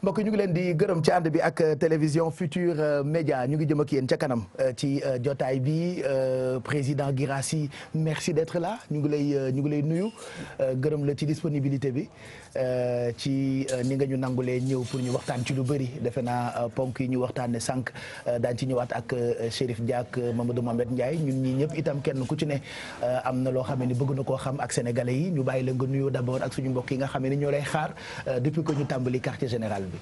mbokk ñu ngi leen di gërëm ci ànd bi ak télévision Futur Média ñu ngi jëm ak yéen ca kanam ci jotaay bi président Guirassy merci d'être là ñu ngi lay nuyu gërëm la ci disponibilité bi ci ni nga ñu nangulee ñëw pour ñu waxtaan ci lu bëri defe naa ponk yi ñu waxtaanee sànq daañu ci ñëwaat ak Chérif Dia ak Mamadou Mohamed Ndiaye ñun ñii ñëpp itam kenn ku ci ne am na loo xam ne bëgg na koo xam ak sénégalais yi ñu bàyyi la nga nuyoo d'abord ak suñu mbokk yi nga xam ne ñoo lay xaar depuis que ñu tàmbali quartier général bi.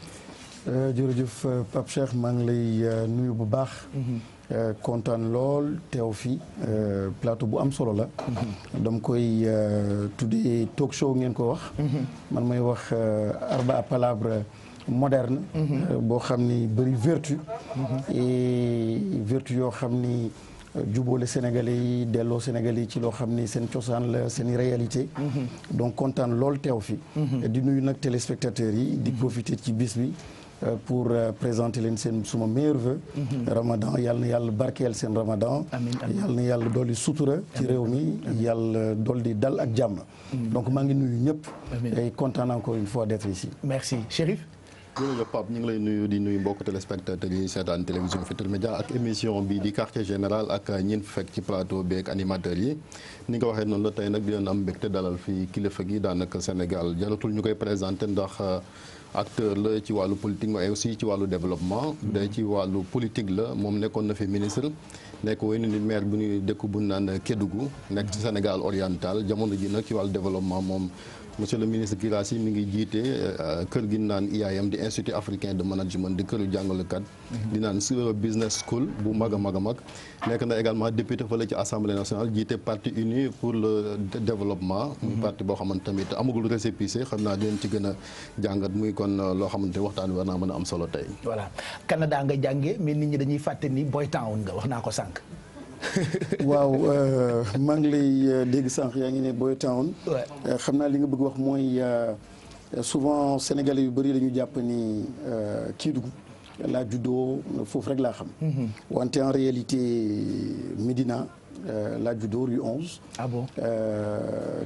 jërëjëf Pape Cheikh maa ngi lay nuyu bu baax. kontaan lool teew fii plateau bu am solo la. dama koy tuddee talk show ngeen ko wax. man may wax arba palabre moderne. boo xam ni bëri vertu. et vertu yoo xam ni jubóole Sénégalais yi delloo Sénégalais yi ci loo xam ni seen cosaan la seen réalité. donc kontaan lool teew fi. di nuyu nag téléspectateurs yi. di profiter ci bis bi. pour présenter leen seen suma meilleur vœu. Ramadan yàlla na yàlla barkeel seen Ramadan. yàlla na yàlla dolli sutura ci réew mi yàlla dolli dal ak jàmm. donc maa ngi nuyu ñëpp. et kontaan encore une fois d'être ici. merci Chérif. jërëjëf Pape ñu ngi lay nuyu di nuyu mbokk téléspectateurs yi seetaan télévision Futurs Médias ak émission bi di quartier général ak ñin fekk ci plateau bi ak animateurs yi ni nga waxee noonu la tey nag di leen am mbégte dalal fii kilifa gi daanaka Sénégal jaratul ñu koy présenté ndax acteur la ci wàllu politique mais aussi ci wàllu développement day ci wàllu politique la moom nekkoon na fi ministre nekk woy ni maire bu ñuy dëkk bu naan Kédougou nekk ci Sénégal oriental jamono ji nag ci wàllu développement moom monsieur le ministre Guirassy mi ngi jiite kër gi naan IAM di Institut africain de management di këru jàngalekat di naan business school bu mag a mag a mag nekk na également député fële ci assemblée nationale jiite parti uni pour le développement parti boo xamante tamit amagul récépissé xam naa dinañ ci gën a jàngat muy kon loo xamante waxtaan war naa mën a am solo tey. voilà Canada nga jàngee mais nit ñi dañuy fàtte ni boy town nga wax naa ko sànq. waaw maa ngi lay dégg sànq yaa ngi ne boy town. xam naa li nga bëgg wax mooy souvent sénégalais yu bëri dañu jàpp ni Kédougou laa juddoo foofu rek laa xam. wante en réalité Médina laa juddoo rue 11. ah bon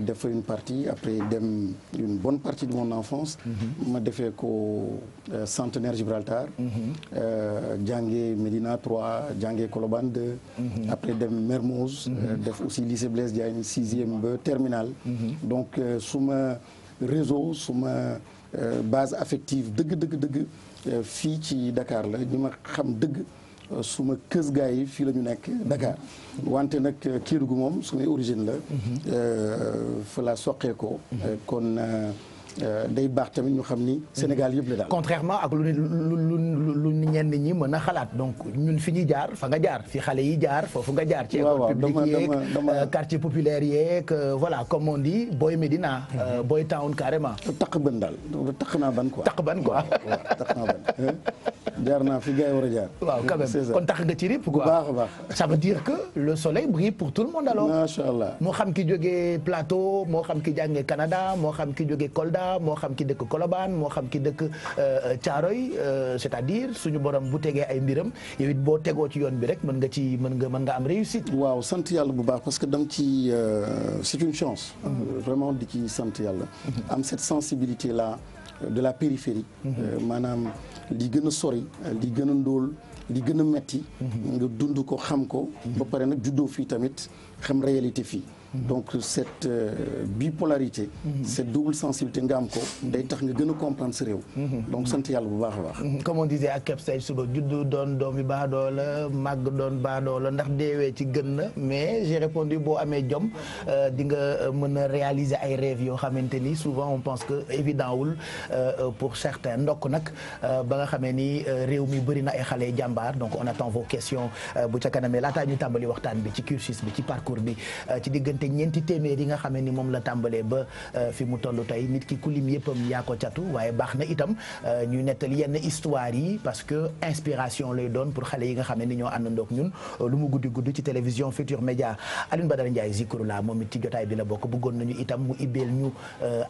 def fa une partie après dem une bonne partie de mon enfance. ma defee ko centenaire Gibraltar. jàngee Médina 3 jàngee Colobane 2. après dem Mermoz. def aussi lycée Blaise Diagne 6e ba terminal. donc suma réseau suma base affective dëgg fii ci Dakar la ñi ma xam dëgg. suma kës gaa yi fii la ñu nekk Dakar wante nag Kédougou moom sumay origine la fa la soqee ko kon day baax tamit ñu xam ni Sénégal yëpp la daal. contrairement ak lu ñenn ñi mën a xalaat donc ñun fi ñuy jaar fa nga jaar fi xale yi jaar foofu nga jaar. ci école publique yeeg quartier populaire yeeg voilà comme on dit boy Médina. boy town carrément. taq ban daal taq naa ban quoi. taq ban quoi waaw taq naa ban. jaar naa fi gars yi war a jaar. waaw quand même kon tax nga ci rip quoi. bu baax a baax. ça veut dire que le soleil brille pour tout le monde alors. macha allah moo xam ki jógee Plateau moo xam ki jàngee Canada moo xam ki jógee Kolda moo xam ki dëkk Colobane moo xam ki dëkk Thiaroye c'est-à-dire suñu borom bu tegee ay mbiram yow it boo tegoo ci yoon bi rek mën nga am réussite. waaw sant yàlla bu baax parce que dam ci c'est une chance. vraiment di ci sant yàlla. am cette sensibilité là de la périphérie. maanaam li gën a sori li gën a ndóol li gën a metti nga dund ko xam ko. ba pare nag juddoo fii tamit xam réalité fii. donc cette bipolarité. cette double sensibilité nga am ko. day tax nga gën a comprendre sa réew. donc sant yàlla bu baax a baax. comme on disait ak Kep Sage suba juddu doon doomi baadoola màgg doon baadoola ndax deewee ci gën na mais j'ai répondu boo amee jom di nga mën a réaliser ay rêves yoo xamante ni souvent on pense que évident wul pour certains ndokk nag ba nga xamee ni réew mi bëri na ay xale jàmbaar donc on attend vos questions bu ca kanamee laataa ñu tàmbali waxtaan bi ci cursus bi ci parcours bi ci diggante diggante ñeenti téeméer yi nga xam ni moom la tàmbalee ba fi mu toll tey nit ki ku lim yëppam yaa ko catu waaye baax na itam ñuy nettali yenn histoire yi parce que inspiration lay doon pour xale yi nga xam ne ni ñoo àndandoog ñun lu mu guddi guddi ci télévision Futur Média. Alioune Badara Ndiaye Zikroulah moom it ci jotaay bi la bokk bëggoon nañu itam mu ibbeel ñu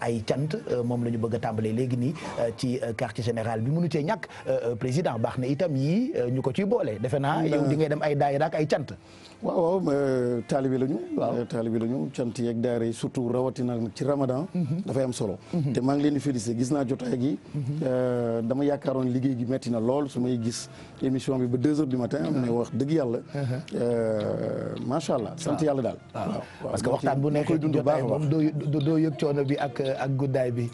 ay cant moom la ñu bëgg a tàmbalee léegi nii ci quartier général bi mënu cee ñàkk président baax na itam yii ñu ko ciy boole defe naa yow di ngay dem ay daayira ak ay cant. waaw taalibe lañu. waaw taalibe lañu cant yeeg daara yi surtout rawatina ci Ramadan. dafay am solo. te maa ngi leen di féliciter gis naa jotaay gi. dama yaakaaroon liggéey gi metti na lool su may gis émission bi ba 2 heures du matin. mais wax dëgg yàlla. macha allah sant yàlla daal. waaw parce que waxtaan bu nekk jotaay moom doo yëg coono bi ak guddaay bi.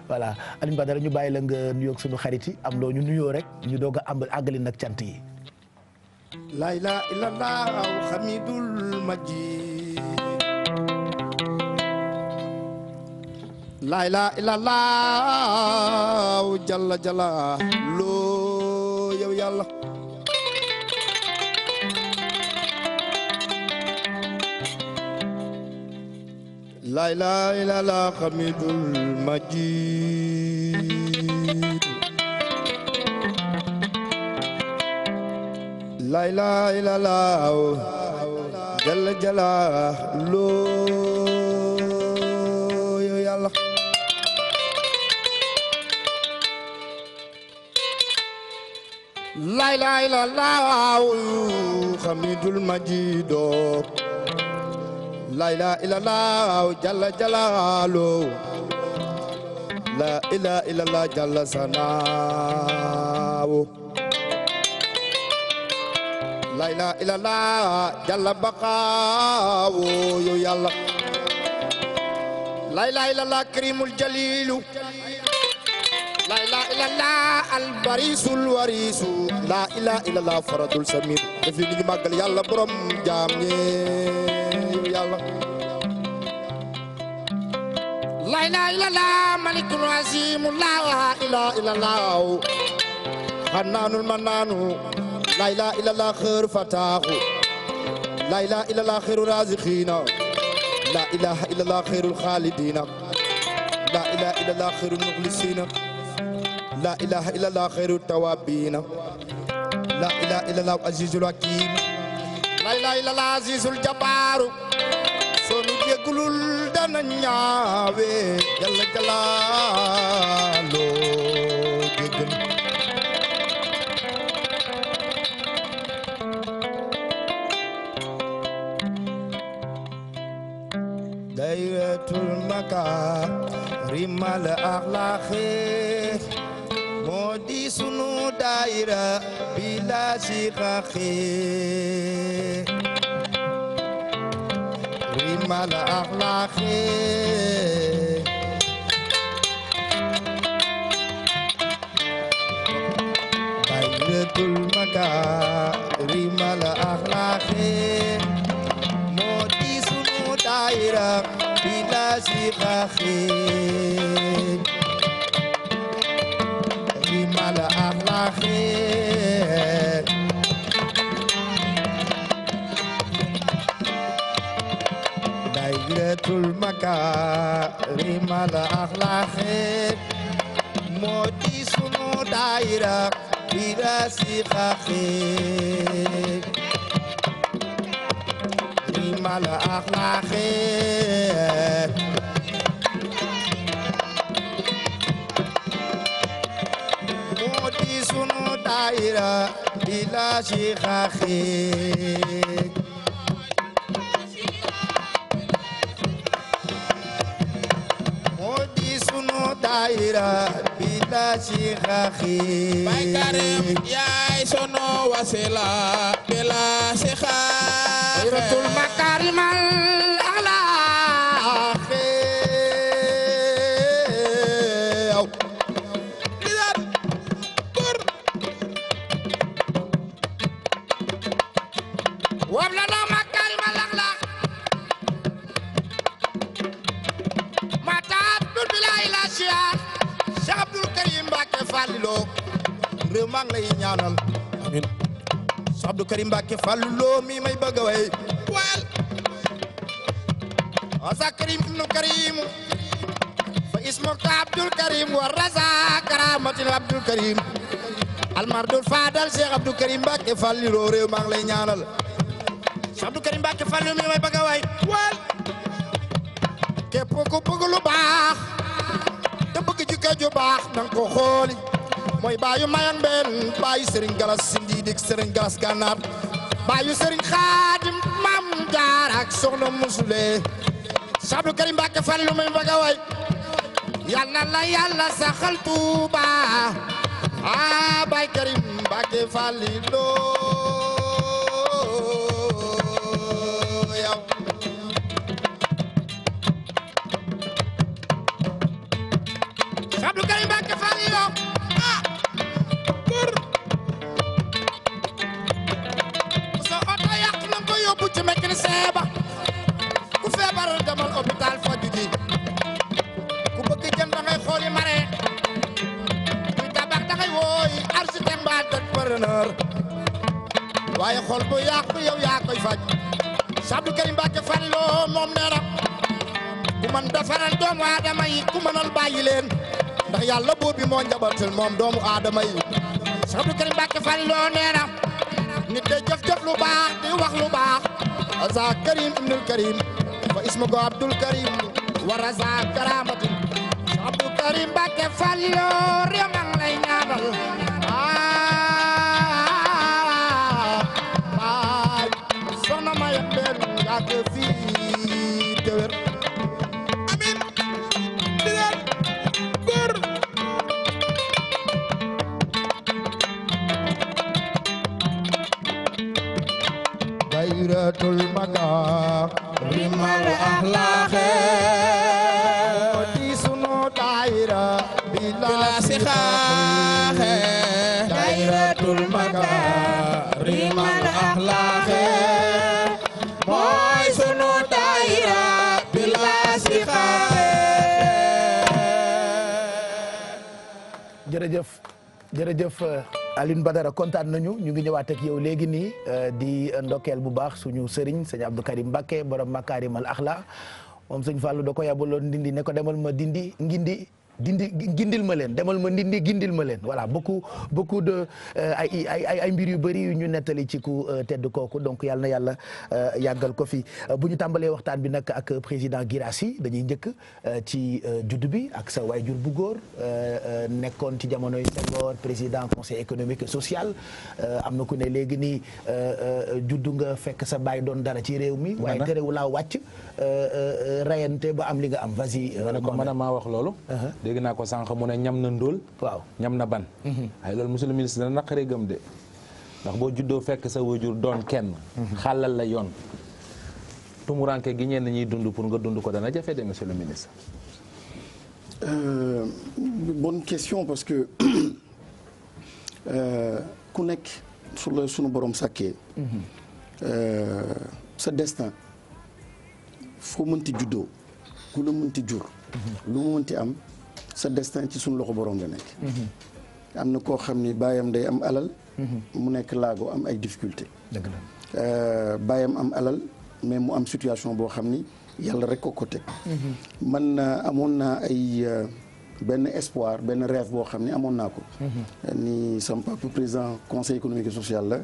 voilà Alioune Badara ñu bàyyi la nga nuyoog suñu xarit yi am loo ñu nuyoo rek ñu doog a àggali nag cant yi. la ilaha illallah hamidul majid la ilaha illallah jalla jalla loo yow yàlla la ilaha illallah hamidul majid la ilaha illallah jalla jalaaluhu yow yàlla la ilaha illallah hamidul majid la ilaha illallah jalla jalaaluhu la ilaha illallah jalla sanaahu la ilaha illallah jalla baqaawu yow yàlla la ilaha illallah karimul jalilu la ilaha illallah albarisul warisu la ilaha illallah faradul samir dafi ni ñu màggal yàlla borom jaam ñe yow yàlla la ilaha illallah malikul azimu la ilaha illallah xannaanul mannaanu la ilaha illallah xeer fataaxu la ilaha illallah xeeru raziqiina la ilaha illallah xeerul xaalidiina la ilaha illallah xeerul muxlisiina la ilaha illallah xeerul tawaabiina la ilaha illallah azizul hakiim la ilaha illallah azizul jabbaaru sonu jéggulul dana ñaawe jalla jalaaloo jéggal dayratul makaarimal axlaaqi moo di sunu daayira bila siqaaqi rimal axlaaqi dayratul makaarimal axlaaqi moo di sunu daayira bila siqaaqi rimal axlaaqi dayratul makaarimal axlaaqi moo di sunu daayira bila siqaaqi rimal axlaaqi moo di sunu daayira bila siqaaqi moo di sunu daayira bila siqaaqi Baay Karim yaay sunu wasila bila siqaaqi dayratul makaarimal axlaaqi wablana makaarimal axlaaq mataat dul bilaay la Cheikh Abdul Karim Mbacke Fallilo réew maa ngi lay ñaanal amiin Cheikh Abdul Karim Mbacke Fallilo mi may bëgg a way wal asa karim ibnu karim fa ismuka abdul karim wa raza karamatil abdul karim almardul fadal Cheikh Abdou Karim Mbacké Fallilou réew maa ngi lay ñaanal Cheikh Abdou Karim Mbacké Fallilou mi may bëgg a way wal képp ku bëgg lu baax te bëgg jikko ju baax nang ko xooli mooy baayu mayan benn baayu Serigne Galas Sindi dik Serigne Galas Gànnaar baayu Serigne Khadim Mam Jaar ak soxna Musule Cheikh Abdou Karim Mbacké Fallilou mi may bëgg a way yal na la yàlla saxal Tuuba Baay Karim Mbacké Fallilou yow Abdou Karim Mbacké Fallilou kur sa oto yàq na ko yóbbu ci mécanicien ba ku feebar demal hôpital faju ji ku bëgg jën da ngay xooli mare wooy architecte mbaa entrepreneur waaye xol bu yàqu yow yaa koy faj Abdou Karim Mbacké Fallilou moom nee na ku mën defaral doomu aadama yi ku mënal bàyyi leen ndax yàlla buur bi moo njabatal moom doomu aadama yi Abdou Karim Mbacké Fallilou nee na nit day jëf-jëf lu baax di wax lu baax asa Karim ibnul Karim fa ismugo Abdul Karim wa raza karamatin Abdou Karim Mbacké Fallilou réew maa ngi lay ñaanal baay soxna ma yembeen yàgg fii te wér amin digal góor dayratul maga rimal axlaaxe bila sixaaxe dayratul makarimal axlaaxe mooy sunu dayra bila sixaaxe. jërëjëf Alioune Badara kontaan nañu ñu ngi ñëwaat ak yow léegi nii di ndokkeel bu baax suñu sëriñ sëñ Abdou Karim Mbacké borom makarimal axlaa moom sëñ Fallou da ko yabaloon ndindi ne ko demal ma dindi gindil ma leen demal ma ndindi gindil ma leen voilà beaucoup de ay mbir yu bëri yu ñu nettali ci ku tedd kooku donc yàlla na yàlla yàggal ko fi bu ñu tàmbalee waxtaan bi nag ak président Guirassy dañuy njëkk ci judd bi ak sa waajur bu góor nekkoon ci jamonoy Senghor président conseil économique et social am na ku ne léegi nii juddu nga fekk sa baay doon dara ci réew mi waaye terewu laa wàcc rayante ba am li nga am vas-y ko mën a maa wax loolu dégg naa ko sànq mu ne ñam na ndóol waaw ñam na ban ay loolu monsieur le ministre dana naqaree gëm de ndax boo juddoo fekk sa wajur doon kenn xàllal la yoon tumuranke gi ñenn ñuy dund pour nga dund ko dana jafe de monsieur le ministre bonne question parce que ku nekk su la sunu borom sàkkee sa destin foo mënti juddoo ku la mënti jur lu mu mënti am sa destin ci suñu loxo borom la nekk am na koo xam ni baayam day am alal mu nekk laago am ay difficulté baayam am alal mais mu am situation boo xam ni yàlla rek ko teg man amoon naa ay benn espoir benn rêve boo xam ni amoon naa ko ni sama papa président conseil économique et social la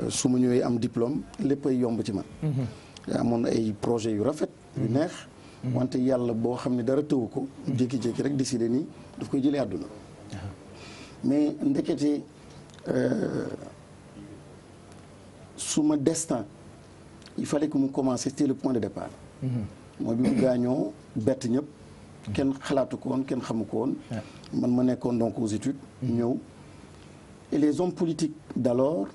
su ma ñëwee am diplôme lépp ay yomb ci man amoon ay projet yu rafet yu neex wante yàlla boo xam ne dara tëwu ko jékki-jékki rek décidé nii daf koy jëlee àdduna mais ndekete suma destin il fallait que mu commencer c'était le point de départ mooy bi mu gaañoo bett ñëpp kenn xalaatu ko woon kenn xamu ko woon man ma nekkoon donc aux études ñëw et les hommes politiques d'alors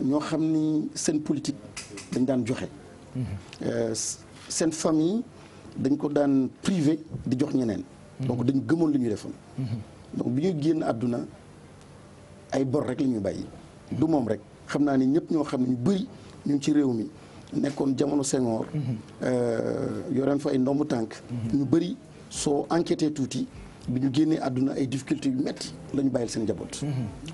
ñoo xam ni seen politique dañ daan joxe seen famille dañ ko daan privé di jox ñeneen donc dañ gëmoon li ñuy defoon donc bi ñuy génn àdduna ay bor rek la ñuy bàyyi du moom rek xam naa ni ñëpp ñoo xam ne ñu bëri ñu ngi ci réew mi nekkoon jamono Senghor yoreen fa ay ndombu tànk ñu bëri soo enquêté tuuti bi ñu génnee àdduna ay difficultés yu metti la ñu bàyyil seen njaboot.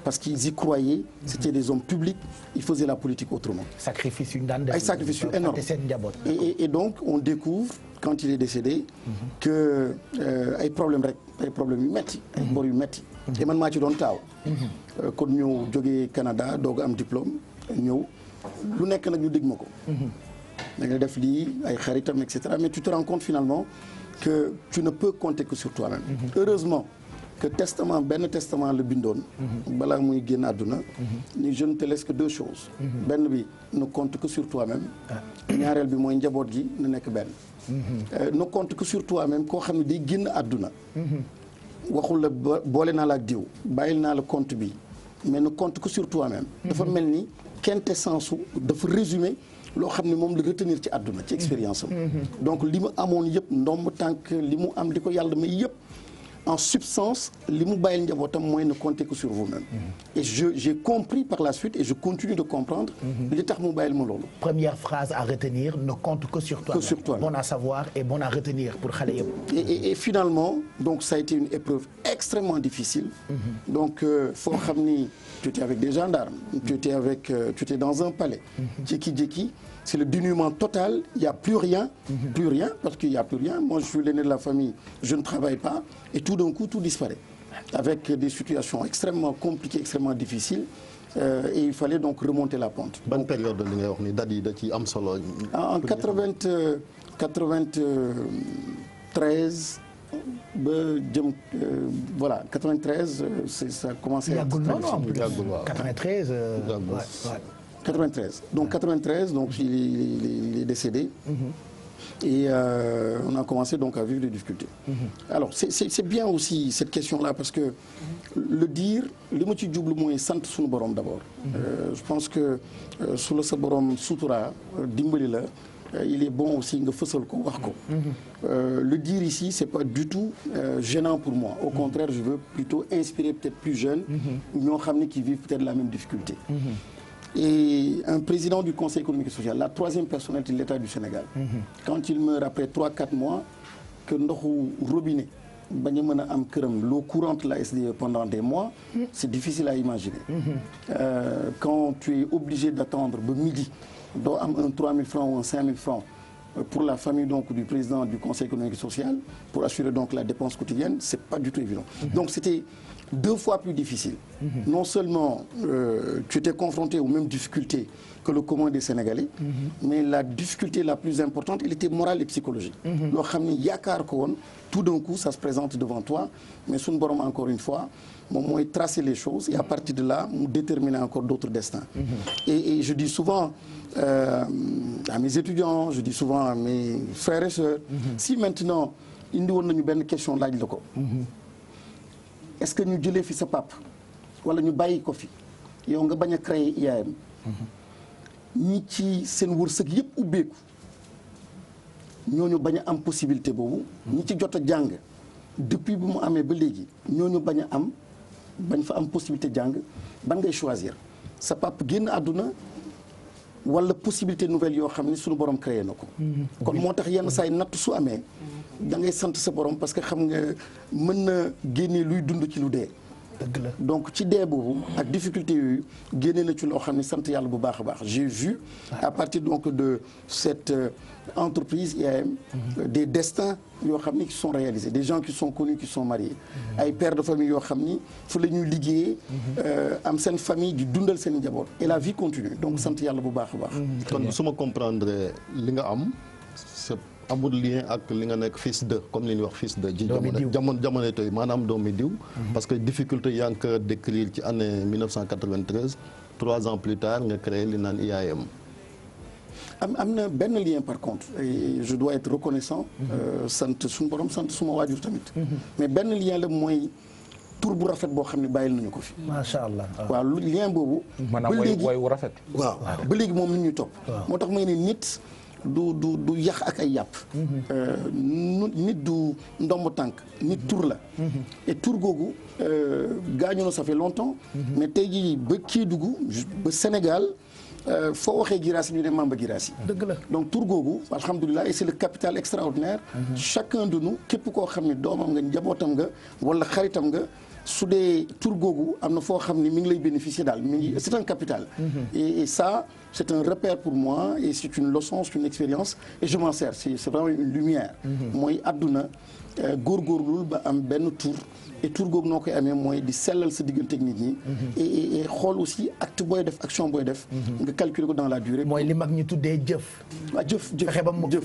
parce qu'ils y croyaient. c'était des hommes publics ils faisaient la politique autrement. sacrifice yu ñu daan def ay sacrifices yu énormes seen njaboot. et donc on découvre quand il est décédé que ay problème yu metti ay bor yu metti te man maa ci doon taaw. kon ñëw jógee Canada doog am diplôme ñëw lu nekk nag ñu dégg ma ko. da nga def lii ay xaritam et cetera mais tu te rends compte finalement que tu ne peux compter que sur toi-même. heureusement que benn testament la bindoon. balaa muy génn àdduna. ni je ne te laisse que 2 choses. benn bi ne compte que sur toi-même. ñaareel bi mooy njaboot gi na nekk benn. ne compte que sur toi-même koo xam ne day génn àdduna. waxul la boole naa la ak diw bàyyil naa la compte bi mais ne compte que sur toi-même. dafa mel ni quintessence su dafa résumé loo xam ne moom la retenir ci àdduna ci expérience am. donc li mu amoon yëpp ndomb tànk li mu am li ko yàlla may yëpp en substance li mu bàyyil njabootam mooy ne compter que sur vous-même. et j'ai compris par la suite et je continue de comprendre. li tax mu bàyyil ma loolu. première phrase à retenir ne compte que sur toi. Bon à savoir et bon à retenir pour xale yëpp. et finalement donc ça a été une épreuve extrêmement difficile. donc foo xam ni tu étais avec des gendarmes. tu étais dans un palais. jékki-jékki c'est le dénuement total il y a plus rien. parce qu'il y a plus rien moi je suis l'aîné de la famille je ne travaille pas et tout d'un coup tout disparaît avec des situations extrêmement compliquées extrêmement difficiles et il fallait donc remonter la pente. ban période li ngay wax ni date yi da ci am solo. en 93 ba jëm voilà 93 ça a commencé. yàggul noonu en plus 93. 93 donc 93 donc il est décédé. Et on a commencé donc à vivre des difficultés. Alors c'est bien aussi cette question-là parce que le dire li ma ci jublu mooy sant suñu borom d'abord. Je pense que su la sa borom sutura dimbali la il est bon aussi nga fësal ko wax ko. Le dire ici c'est pas du tout gênant pour moi. Au contraire je veux plutôt inspirer peut-être plus jeunes. ñoo xam ne qui vivent peut-être la même difficulté. Et un président du Conseil économique et social, la 3e personnalité de l'État du Sénégal, quand il meurt après 3-4 mois, que ndoxu robinet bañ a mën a am këram l'eau courante la SDE pendant des mois, c'est difficile à imaginer. Quand tu es obligé d'attendre ba midi, doo am un 3000 francs ou un 5000 francs pour la famille donc du président du Conseil économique et social, pour assurer donc la dépense quotidienne, c'est pas du tout évident. Donc c'était 2 fois plus difficile. Non seulement tu étais confronté aux mêmes difficultés que le commun des Sénégalais, mais la difficulté la plus importante, elle était morale et psychologique. loo xam ni yaakaar ko woon tout d'un coup ça se présente devant toi, mais suñu borom encore une fois moom mooy tracer les choses et à partir de là mu déterminer encore d'autres destins. Et je dis souvent à mes étudiants, je dis souvent à mes frères et sœurs, si maintenant indi woon nañu benn question laaj la ko. Est-ce que ñu jëlee fi sa pap wala ñu bàyyi ko fi yow nga bañ a créer IAM ñi ci seen wërsëg yëpp ubbeeku ñooñu bañ a am possibilité boobu ñi ci jot a jàng depuis bu mu amee ba léegi ñooñu bañ fa am possibilité jàng ban ngay choisir sa pap génn àdduna wala possibilité nouvelle yoo xam ne suñu borom créé na ko. kon moo tax yenn saa yi natt su amee da ngay sant sa borom parce que xam nga mën na génne luy dund ci lu dee. dëgg la donc ci dee boobu ak difficulté yooyu génne na ci loo xam ne sant yàlla bu baax a baax j'ai vu à partir donc de cette entreprise IAM des destins yoo xam ni qui sont réalisés des gens qui sont connus qui sont mariés ay pères de famille yoo xam ni fu la ñuy liggéeyee am seen famille di dundal seen njaboot et la vie continue donc sant yàlla bu baax a baax. kon su ma comprendre li nga am c'est amul lien ak li nga nekk fils de comme li ñuy wax fils de ji jamono tey maanaam doomi diw parce que difficulté yaa ngi ko décrire ci année 1993 3 ans plus tard nga créé li naan IAM. am na benn lien par contre et je dois être reconnaissant sant suñu borom sant suma waajur tamit mais benn lien la mooy tur bu rafet boo xam ne bàyyil nañu ko fi. macha allah waaw lien boobu. maanaam way wu rafet. waaw ba léegi moom nit ñuy topp. moo tax may ne nit du yax ak ay yàpp. nit du ndomb tànk nit tur la. et tur googu gaañu na ça fait longtemps. mais tey jii ba Kédougou ba Sénégal foo waxee Guirassy ñu ne Mamba Guirassy. dëgg la donc tur googu alhamdulilah et c'est le capital extraordinaire. chacun de nous képp koo xam ne doomam nga njabootam nga wala xaritam nga. su dee tur googu am na foo xam ni mi ngi lay bénéficier daal mi ngi c'est un capital. Et ça c'est un repère pour moi et c'est une leçon, c'est une expérience et je m'en sers c'est vraiment une lumière. mooy àdduna góorgóorlul ba am benn tur. et tur googu noo koy amee mooy di sellal sa diggante ak nit ñi. et xool aussi acte booy def action booy def. nga calculer ko dans la durée. mooy li mag ñi tuddee jëf. waaw jëf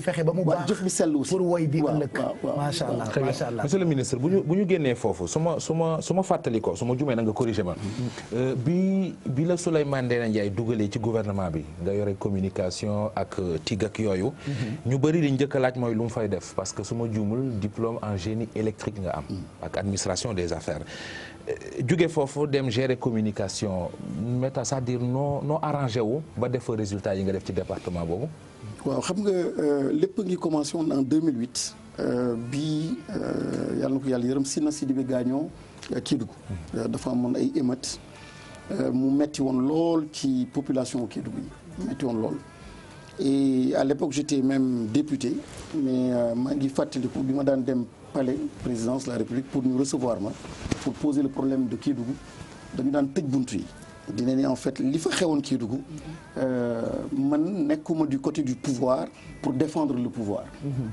fexe ba mu baax jëf bi sell aussi. pour woy bi ëllëg. macha allah macha allah. monsieur le ministre bu ñu génnee foofu su ma fàttali ko su ma jumee na nga corrigé ma. bi la Souleymane Ndéné Ndiaye dugalee ci gouvernement bi nga yore communication ak TIG ak yooyu. ñu bëri li njëkk a laaj mooy lu mu fay def parce que su ma juumul diplôme en génie électrique nga am. ak administration des affaires jóge foofu dem gérer communication méta c'est-à-dire noo arrangé wu ba def résultat yi nga def ci département boobu. waaw xam nga lépp ngi commencé woon en 2008 bii yàlla na ko yàlla yërëm Sina Sidibé gaañoo Kédougou dafa amoon ay émeutes mu metti woon lool ci population Kédougou yi metti woon lool. et à l'époque j'étais même député mais maa ngi fàttaliku bi ma daan dem palais présidence de la République pour ñu recevoir ma pour poser le problème de Kédougou dañu daan tëj buntu yi dina ne en fait li fa xewoon Kédougou man nekkuma du côté du pouvoir pour défendre le pouvoir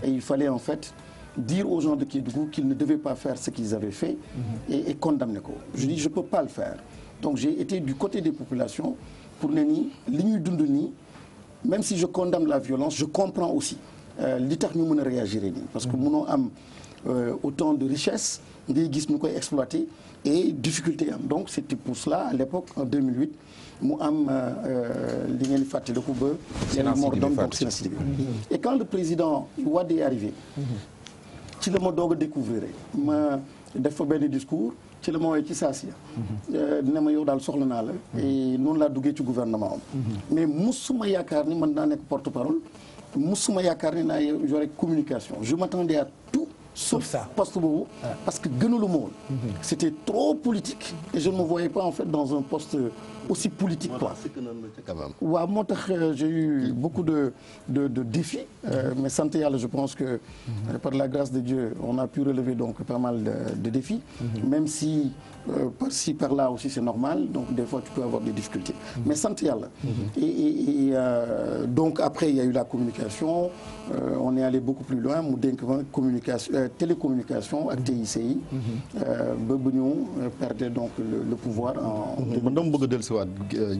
et il fallait en fait dire aux gens de Kédougou qu'ils ne devaient pas faire ce qu'ils avaient fait et condamner ko je dis je peux pas le faire donc j'ai été du côté des populations pour ne ni li ñuy dund nii même si je condamne la violence je comprends aussi li tax ñu mën a réagir nii parce que mënoo am autant de richesse ngay gis ñu koy exploiter et difficulté am donc c'était pour cela à l'époque en 2008 mu am li ngeen di fàttaliku ba mort d'homme donc Sina Sidibé et quand le président Wade est arrivé ci la ma doog a découvrir ma def fa benn discours ci la ma woowee ci saasi ne ma yow daal soxla naa la et noonu laa duggee ci gouvernement am mais musuma yaakaar ni mën naa nekk porte-parole musuma yaakaar ni naa yore communication je m'attendais à tout sauf ça poste boobu parce que gënalu ma woon c'était trop politique et je ne me voyais pas en fait dans un poste aussi politique quoi waaw moo tax j'ai eu beaucoup de défis mais sant yàlla je pense que par la grâce de Dieu on a pu relever donc pas mal de défis même si par-ci par-là aussi c'est normal donc des fois tu peux avoir des difficultés mais sant yàlla et donc après il y a eu la communication on est allé beaucoup plus loin mu dénk ma communication télécommunication ak TICI ba bu ñu perdre donc le pouvoir en dama bëgg a dellusiwaat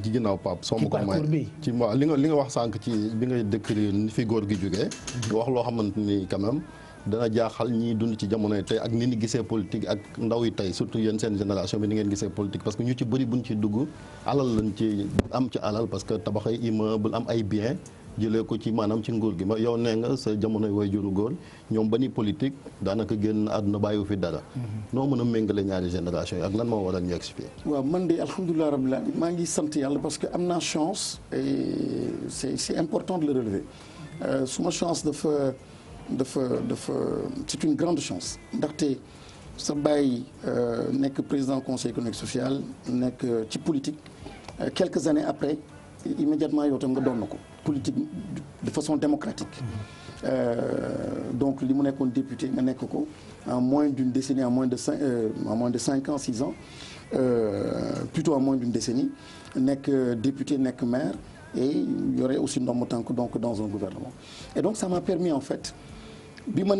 ci ginnaaw Pape soo ma ko may ci li nga wax sànq ci bi nga décrire ni fi góor gi jógee nga wax loo xamante ni quand même dana jaaxal ñiy dund ci jamonoy tey ak ni ñu gisee politique ak ndaw yi tey surtout yéen seen génération bi ni ngeen gisee politique parce que ñu ci bëri buñ ci dugg alal lañ ci am ci alal parce que tabax ay immeuble am ay bien jëlee ko ci maanaam ci nguur gi ma yow nee nga sa jamonoy way juru góor ñoom ba ni politique daanaka génn àdduna bàyyiwu fi dara noo mën a méngale ñaari génération yi ak lan moo waral ñu expliqué waaw man de alhamdulilah rabbil alamin maa ngi sant yàlla parce que am naa chance et c'est important de le relever suma chance dafa c'est une grande chance ndaxte sa baay nekk président conseil économique social nekk ci politique quelques années après immédiatement yow tam nga doon na ko politique de façon démocratique donc li mu nekkoon député nga nekk ko en moins d'une décennie en moins de 5 ans 6 ans plutôt en moins d'une décennie nekk député nekk maire et yore aussi ndombo tànk donc dans un gouvernement et donc ça m'a permis en fait bi ma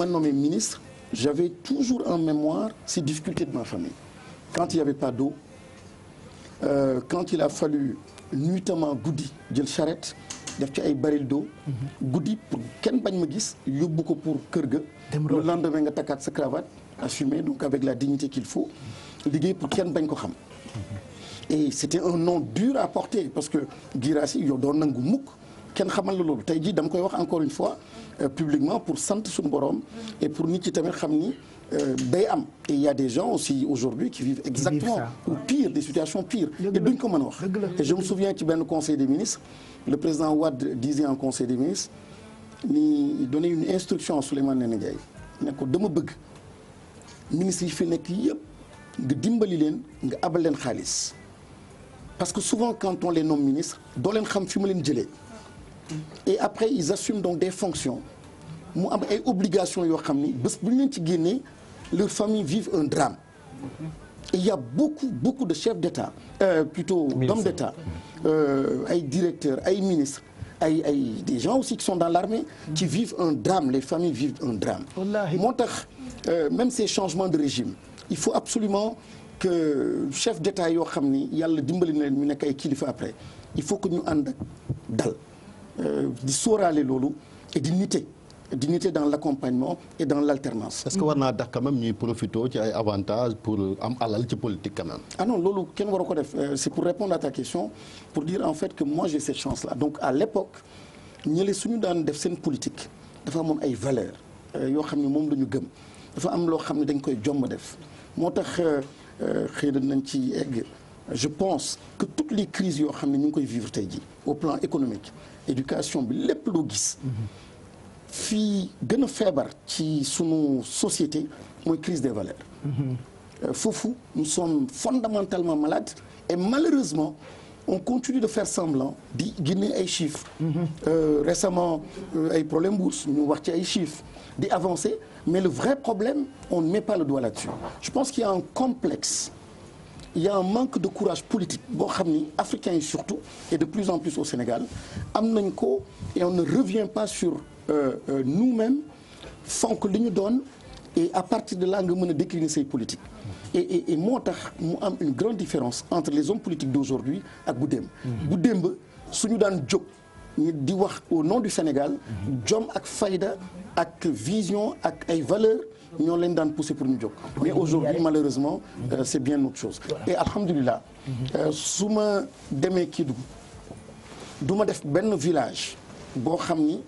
nommé ministre j'avais toujours en mémoire ces difficultés de ma famille quand il y avait pas d'eau quand il a fallu nuitamment guddi jël charrette def ci ay baril d'eau guddi pour kenn bañ ma gis yóbbu ko pour kër ga le lendemain nga takkaat sa cravate assumé donc avec la dignité qu'il faut liggéey pour kenn bañ ko xam et c'était un nom dur à porter parce que Guirassy yow doon nangu mukk kenn xamal la loolu tey jii dama koy wax encore une fois publiquement pour sant suñu borom et pour nit ci tamit xam ni day am et il y a des gens aussi aujourd'hui qui vivent exactement ou pire des situations pires et duñ ko mën a wax et je me souviens ci benn conseil des ministres le président Wade disait en conseil des ministres ni donner une instruction à Souleymane Ndéné Ndiaye ne ko dama bëgg ministres yi fi nekk yëpp nga dimbali leen nga abal leen xaalis parce que souvent quand on les nomme ministres doo leen xam fi ma leen jëlee et après ils assument donc des fonctions mu am ay obligations yoo xam ni bés bu ñu leen ci génnee leur famille vive un drame et il y a beaucoup de chefs d'État plutôt d'hommes d'État ay directeurs ay ministres ay des gens aussi qui sont dans l'armée qui vivent un drame, les familles vivent un drame. moo tax même ces changements de régime il faut absolument que chef d'État yoo xam ni yàlla dimbali na leen ñu nekk ay kilifa après il faut que ñu ànd ak dal di sóoraale loolu et di nite dans l'accompagnement et dans l'alternance. Est-ce que war naa tax quand même ñuy profité ci ay avantages pour am alal ci politique quand même. Ah non loolu kenn waru ko def c'est pour répondre à ta question pour dire en fait que moi j'ai cette chance-là donc à l'époque ñële suñu daan def seen politique dafa amoon ay valeurs yoo xam ne moom la ñu gëm dafa am loo xam ne dañ koy jomb def moo tax xëy na nañ ci egg je pense que toutes les crises yoo xam ne ñu ngi koy vivre tey jii au plan économique éducation bi lépp loo gis. fii gën a feebar ci sunu société mooy crise des valeurs. foofu nous sommes fondamentalement malades et malheureusement on continue de faire semblant di génne ay chiffres. Récemment ay problème bourse ñu wax ci ay chiffres di avancer mais le vrai problème on ne met pas le doigt là-dessus. Je pense qu'il y a un complexe. Il y a un manque de courage politique boo xam ni africains yi surtout et de plus en plus au Sénégal am nañ ko et on ne revient pas sur nous-mêmes fonk li ñu doon et à partir de là nga mën a décliner say politique et moo tax mu am une grande différence entre les hommes politiques d'aujourd'hui ak bu démb suñu daan jóg ñu di wax au nom du Sénégal jom ak fayda ak vision ak ay valeurs ñoo leen daan pousser pour ñu jóg mais aujourd'hui malheureusement c'est bien autre chose et alhamdulillah su ma demee Kédougou du ma def benn village boo xam ni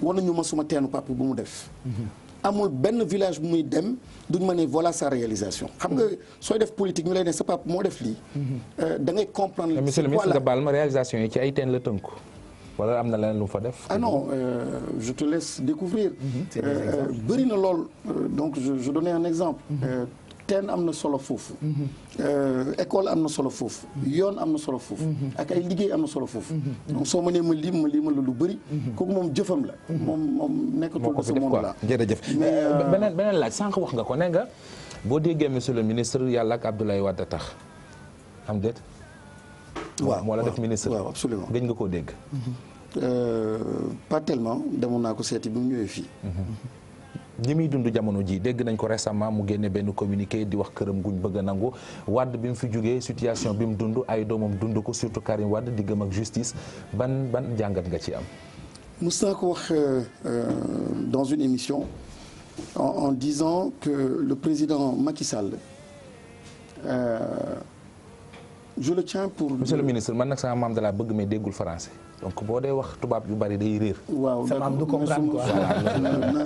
war nañu ma suma teenu papa bu mu def amul benn village bu muy dem duñ ma ne voilà sa réalisation xam nga sooy def politique ñu lay ne sa papa moo def lii da ngay comprendre monsieur le ministre nga baal ma réalisation yi ci ay teen la tënku wala am na leneen lu mu fa def ah non je te laisse découvrir bëri na lool donc je donnais un exemple teen am na solo foofu école am na solo foofu yoon am na solo foofu ak ay liggéey am na solo foofu donc soo mënee ma limal la lu bëri kooku moom jëfam la moom nekkatul de ce monde là jërëjëf beneen laaj sànq wax nga ko ne nga boo déggee monsieur le ministre yàlla ak Abdoulaye Wade tax am déet waaw moo la def ministre waaw absolument gëj nga koo dégg pas tellement demoon naa ko seeti bi mu ñëwee fii ñi muy dund jamono ji dégg nañ ko récemment mu génne benn communiqué di wax këram guñ bëgg a nangu Wade bi mu fi jógee situation bi mu dund ay doomam dund ko surtout Karim Wade diggam ak justice ban jàngat nga ci am. mës naa ko wax dans une émission en disant que le président Macky Sall je le tiens pour. monsieur le ministre man nag sama maam da laa bëgg mais déggul français donc boo dee wax tubaab yu bari day réer. waaw sa maam du comprendre quoi.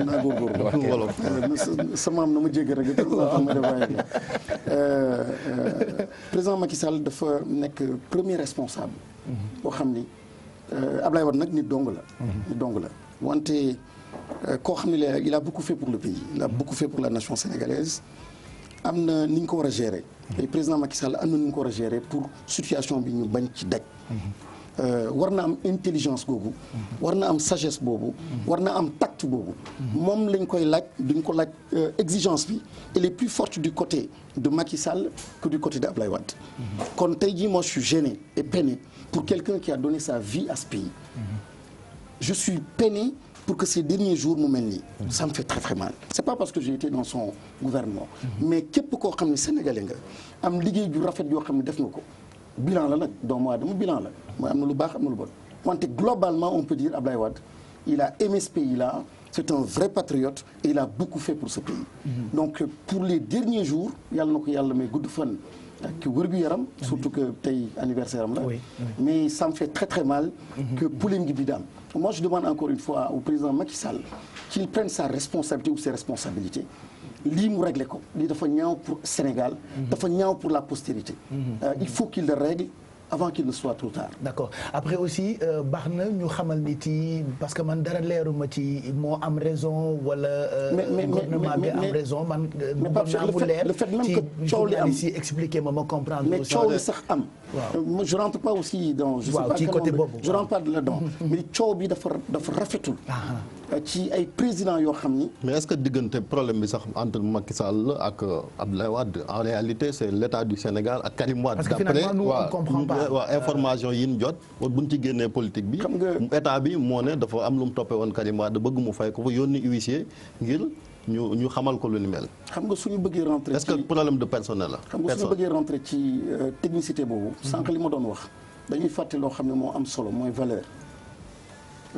naa góorgóorlu sa maam na ma jéggi rek président Macky Sall dafa nekk premier responsable. boo xam ni Ablaye Wade nag nit dong la. wante koo xam ne il a beaucoup fait pour le pays il a beaucoup fait pour la nation sénégalaise am na ni ñu ko war a gérer. et président Macky Sall am na ni ñu ko war a gérer pour situation bi ñu bañ ci daj. war na am intelligence boobu war na am sagesse boobu war na am tact boobu moom lañ koy laaj duñ ko laaj exigence bi elle est plus forte du côté de Macky Sall que du côté de Ablaye Wade kon tey jii moi je suis gêné et peiné pour quelqu'un qui a donné sa vie à ce pays je suis peiné pour que ces derniers jours mu mel nii ça me fait très très mal c'est pas parce que j'ai été dans son gouvernement mais képp koo xam ne sénégalais nga am liggéey ju rafet yoo xam ne def nga ko bilan la nag doomu aadama bilan la mooy am na lu baax am na lu bon wante globalement on peut dire Ablaye Wade il a aimé ce pays-là c'est un vrai patriote et il a beaucoup fait pour ce pays donc pour les derniers jours yàlla na ko yàlla may gudd fan ak wér-gu-yaram surtout que tey anniversaire am la mais ça me fait très très mal que polémique bi daam moi je demande encore une fois au président Macky Sall qu'il prenne sa responsabilité ou ses responsabilités lii mu réglé ko lii dafa ñaaw pour Sénégal dafa ñaaw pour la postérité il faut qu'il le règle avant qu'il ne soit trop tard. D'accord après aussi baax na ñu xamal nit yi parce que man dara leeruma ci moo am raison wala. gouvernement bi am raison man. mais le fait même que coow li am si expliquer ma comprendre. mais coow li sax am je rentre pas aussi dans. je sais pas ci côté boobu je rentre pas là-dedans. mais coow bi dafa rafetul. ci ay présidents yoo xam ni. mais est-ce que diggante problème bi sax entre Macky Sall ak Abdoulaye Wade en réalité c'est l'état du Sénégal ak Karim Wade. parce que finalement nous on comprend pas. waaw information yi ñu jot buñ ci génnee politique bi. xam nga état bi moo ne dafa am lu mu toppee woon Karim Wade bëgg mu fay ko fa yónni huissier ngir ñu xamal ko lu ni mel. xam nga suñu bëggee rentrer est-ce que problème de personnel la. xam nga suñu bëggee rentrer ci technicité boobu. sànq li ma doon wax dañuy fàtte loo xam ne moo am solo mooy valeur.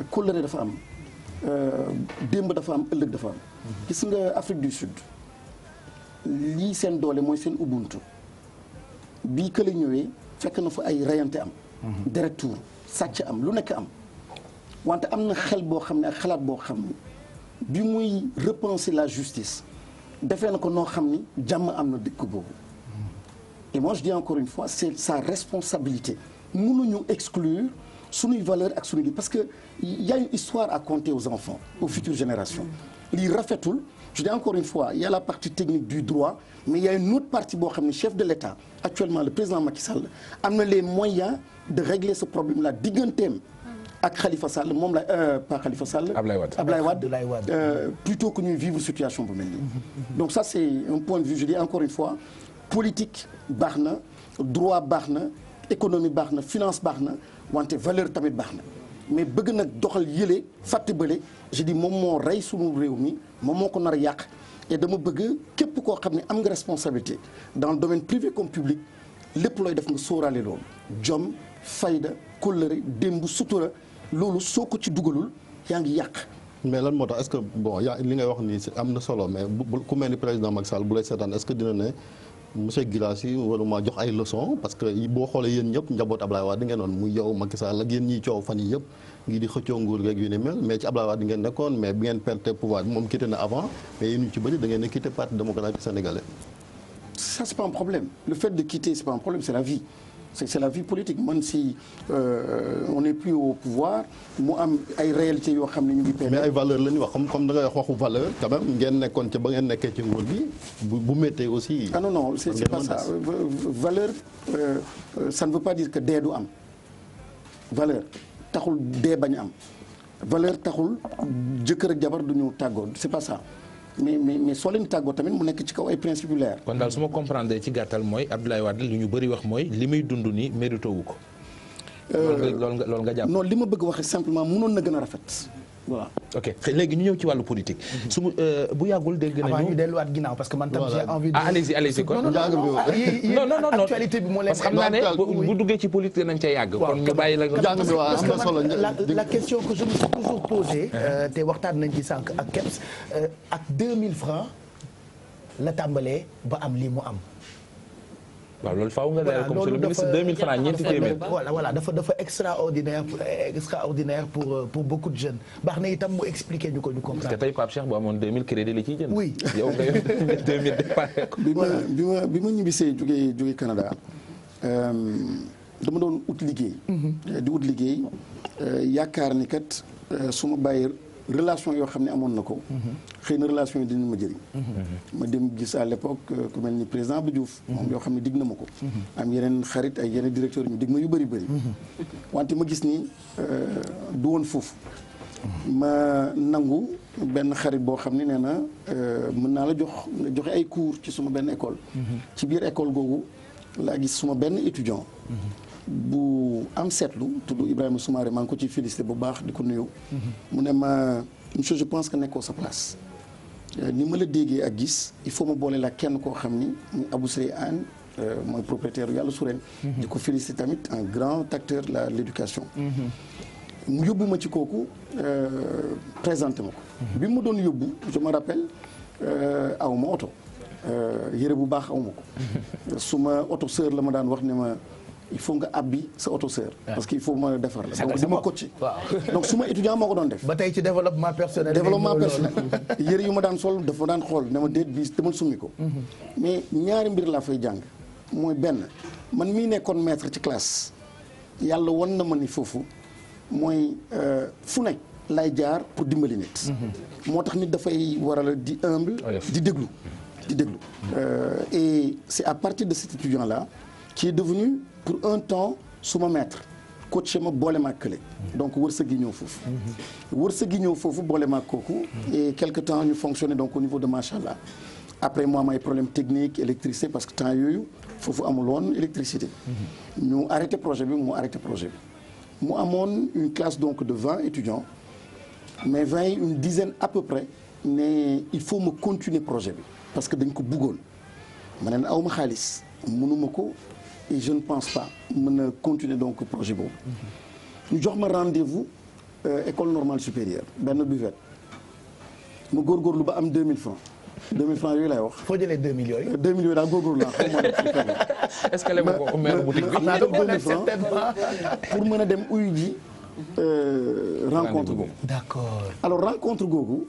kóllëre dafa am. démb dafa am ëllëg dafa am. gis nga Afrique du Sud lii seen doole mooy seen ubuntu bii kële ñëwee fekk na fa ay reyante am. deret tuur sàcc am lu nekk am wante am na xel boo xam ne ak xalaat boo xam ni bi muy repenser la justice defee na ko noo xam ni jàmm am na dëkk boobu. et moi je dis encore une fois c'est sa responsabilité mënuñu exclure. suñuy valeur ak suñuy parce que y a une histoire à conter aux enfants aux futures générations lii rafetul je dis encore une fois il y a la partie technique du droit mais il y a une autre partie boo xam ne chef de l'État actuellement le président Macky Sall am na les moyens de régler ce problème là digganteem ak Khalifa Sall moom la pas Khalifa Sall Ablaye Wade plutôt que ñuy vivre situation bu mel nii donc ça c'est un point de vue je dis encore une fois politique baax na droit baax na économie baax na finance baax na wante valeur tamit baax na mais bëgg nag doxal yële fàtte bële je dis moom moo rey sunu réew mi moom moo ko nar a yàq et dama bëgg képp koo xam ne am nga responsabilité dans le domaine privé comme public lépp looy def nga sóoraale loolu jom fayda kóllëre démb sutura loolu soo ko ci dugalul yaa ngi yàq. mais lan moo tax est-ce que bon yaa li ngay wax nii am na solo mais ku mel ni président Macky Sall bu lay seetaan est-ce que dina ne monsieur Guirassy waruma jox ay leçons parce que boo xoolee yéen ñëpp njaboot Ablaye Wade ngeen noon muy yow Macky Sall ak yéen ñiy coow fan yi yëpp ngi di xëccoo nguur geeg yu ni mel mais ci Ablaye Wade ngeen nekkoon mais bi ngeen perte pouvoir bi moom quitté na avant mais yéen ñu ci bëri da ngeen a quitté parti démocratique sénégalais. Ça c'est pas un problème le fait de quitter c'est pas un problème c'est la vie. c'est la vie politique man si on n'est plus au pouvoir mu am ay réalités yoo xam ne ñu ngi. mais ay valeur la ñuy wax comme da ngay wax waxu valeur quand même ngeen nekkoon ca ba ngeen nekkee ci nguur gi bu méttee aussi. ah non c'est pas ça valeur ça ne veut pas dire que dee du am valeur taxul dee bañ am valeur taxul jëkkër ak jabar du ñu tàggoo c'est pas ça. mais soo leen tàggoo tamit mu nekk ci kaw ay principes yu leer. kon daal su ma comprendre ci gàttal mooy Abdoulaye Wade li ñu bëri wax mooy li muy dund nii mérito wu ko. loolu nga jàpp. non li ma bëgg waxee simplement mënoon na gën a rafet. voilà ok léegi ñu ñëw ci wàllu politique. su mu bu yàggul dégg nañu. avant ñu delluwaat ginnaaw parce que man tam j'ai envie de. allez-y kon. non actualité bi moo leen. parce que xam naa ne bu duggee ci politique nañ ca yàgg. kon ñu bàyyi la la question que je me suis toujours posée. te waxtaan nañ ci sànq ak Kebs ak 2000 francs la tàmbalee ba am lii mu am. waaw loolu faaw nga leeral comme le ministre 2000 francs ñeenti téeméer. voilà dafa extraordinaire pour beaucoup de jeunes baax na itam mu expliquer ñu ko ñu comprendre. parce que tey Pape Cheikh bu amoon 2000 crédit li ciy jënd. oui yow nga yor 2000 déparé ko. bi ma ñibbisee jógee Canada dama doon ut liggéey. di ut liggéey yaakaar ni kat su ma bàyyi relation yoo xam ne amoon na ko. xëy na relation yi dinañ ma jëriñ. ma dem gis à l'époque ku mel ni président Abdou Diouf. moom yoo xam ne digg na ma ko. am yeneen xarit ay yeneen directeurs ñu digg ma yu bëri. wante ma gis ni du woon foofu. ma nangu benn xarit boo xam ne nee na mën naa la joxe ay cours ci suma benn école. ci biir école googu laa gis suma benn étudiant. bu am seetlu tudd Ibrahima Soumaré maa ngi ko ciy félicité bu baax di ko nuyu. mu ne ma monsieur je pense que nekkoo sa place. ni ma la déggee ak gis il faut ma boole la kenn koo xam ni muy Abou Sey Anne mooy propriétaire Yàlla Sourène. di ko félicité tamit un grand acteur de l'éducation. mu yóbbu ma ci kooku présenté ma ko. bi mu doon yóbbu je me rappelle aw ma oto yére bu baax aw ma ko. suma oto sœur la ma daan wax ne ma. il faut nga abbi sa auto sœur parce que il faut ma defar la donc di ma coacher donc suma étudiant moo ko doon def ba tey ci développement personnel yëre yu ma daan sol dafa daan xool ne ma déet bi demal summi ko mais ñaari mbir laa fay jàng mooy benn man mii nekkoon maître ci classe yàlla won na ma ni foofu mooy fu nekk lay jaar pour dimbali nit moo tax nit dafay waral di humble di déglu et c'est à partir de cet étudiant là qui est devenu pour un temps suma maître coaché ma boole ma kële donc wërsëg gi ñëw foofu wërsëg gi ñëw foofu boole ma kooku et quelque temps ñu fonctionner donc au niveau de Machallah après moi am ay problème technique électricité parce que temps yooyu foofu amul woon électricité ñu arrêté projet bi mu arrêté projet bi mu amoon une classe donc de 20 étudiants mais 20 yi une dizaine à peu près ne il faut ma continuer projet bi parce que dañ ko bëggoon ma ne aw ma xaalis mënuma ko et je ne pense pas mën a continuer donc projet boobu ñu jox ma rendez-vous école normale supérieure benn buvette ma góorgóorlu ba am 2000 francs 2000 francs yooyu laay wax. foo jëlee 2000 yooyu. 2000 yooyu daal góorgóorlu naa xam nga est-ce que léegi ko maire boutique bi. am naa 2000 francs pour mën a dem uyu ji rencontre googu. d'accord. alors rencontre googu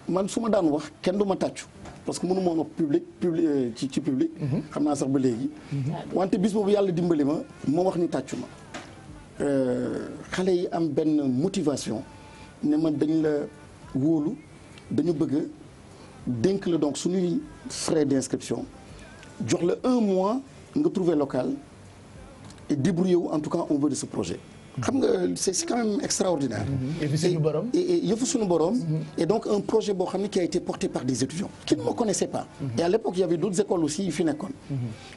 man su ma daan wax kenn du ma tàccu parce que mënu ma wax public ci public. xam naa sax ba léegi. wante bis boobu yàlla dimbali ma wax ñu tàccu ma. xale yi am benn motivation ne ma dañ la wóolu dañu bëgg dénk la donc suñuy frais d'inscription jox la 1 mois nga trouver local et débrouiller wu en tout cas on veut de ce projet. xam nga c'est quand même extraordinaire. yëfu suñu borom et yëfu suñu borom. et donc un projet boo xam ne qui a été porté par des étudiants qui ne me connaissaient pas. et à l'époque il y avait d'autres écoles aussi yu fi nekkoon.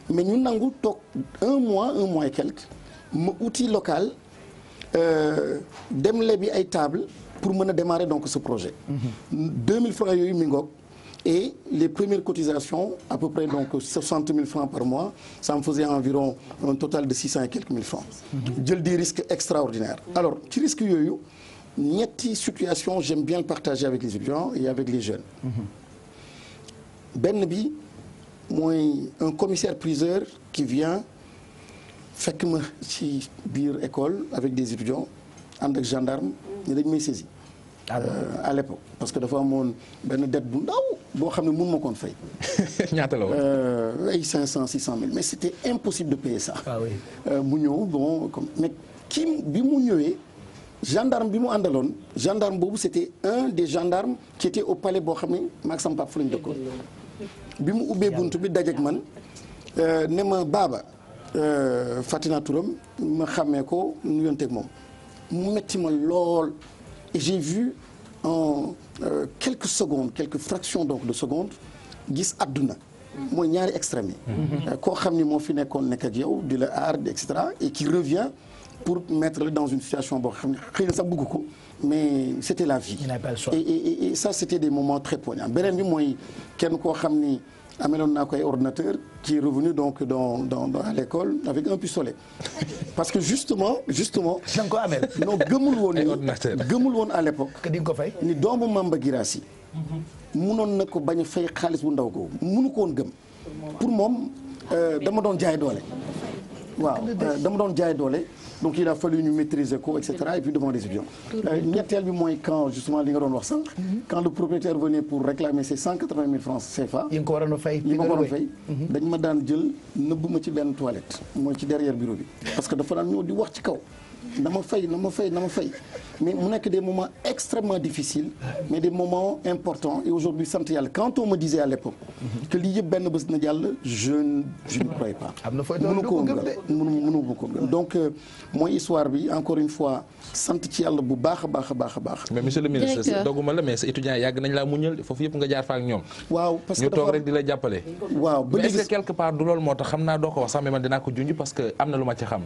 mais ñu nangu toog 1 mois et quelques ma outil local dem lebi ay table pour mën a démarrer donc ce projet. 2000 francs yooyu mi ngoog. et les premières cotisations à peu près donc 60 000 francs par mois ça me faisait environ un total de 600 et quelques mille francs. jël des risques extraordinaires. alors ci risques yooyu ñetti situation j'aime bien le partager avec les étudiants et avec les jeunes. benn bi mooy un commissaire priseur qui vient fekk ma ci biir école avec des étudiants ànd ak gendarme ñu dañ may saisi. à l'époque parce que dafa amoon benn dette bu ndaw boo xam ne mun ma koon fay. ñaata la woon. ay 500 600 000 mais c'était impossible de payer ça. ah oui. mu ñëw bon comme mais kii bi mu ñëwee gendarme bi mu àndaloon gendarme boobu c'était un des gendarmes qui était au palais boo xam ne maag sama papa fu lañu dëkkoon. bi mu ubbee bunt bi dajeek man ne ma baaba Fatina Touram ma xàmmee ko nuyonteeg moom mu metti ma lool. Et j'ai vu en quelques secondes quelques fractions donc de secondes gis àdduna mooy ñaari extrêmes yi. koo xam ni moo fi nekkoon nekk ak yow di la aar et cetera et qui revient pour mettre la dans une situation boo xam ne xëy na sax bëgg ko mais c'était la vie. Il n'a pas le choix. et ça c'était des moments très poignants beneen bi mooy kenn koo xam ni ameloon naa ko ay ordinateur qui est revenu donc dans à l'école avec un pistolet parce que justement. da nga ko amel. non gëmul woon à l'époque que di nga ko fay. ni doomu Mamba Girassi munoon na ko bañ a fay xaalis bu ndaw googu munu ko woon gëm pour moom dama doon jaay doole waaw dama doon jaay doole donc il a fallu ñu maîtriser ko et cetera et puis devant les étudiants ñetteel bi mooy quand justement li nga doon wax sànq quand le propriétaire venait pour réclamer ses 180 000 francs CFA yi nga ko waroon a fay. yi ma ko waroon fay dañ ma daan jël nëbb ma ci benn toilette mooy ci derrière bureau bi parce que dafa daan ñëw di wax ci kaw na ma fay mais mu nekk des moments extrêmement difficiles mais des moments importants et aujourd'hui sant yàlla quand on me disait à l'époque que lii yëpp benn bés na jàll je ne croyais pas. am na fooy doon mënu ko gëm donc mooy histoire bi encore une fois sant ci yàlla bu baax a baax. mais monsieur le ministre doguma la mais sa étudiant yàgg nañ laa muñal foofu yëpp nga jaar fa ak ñoom. waaw parce que ñu toog rek di la jàppale. waaw ba léegi est-ce que quelque part du loolu moo tax xam naa doo ko wax sax mais man dinaa ko junj parce que am na lu ma ci xam.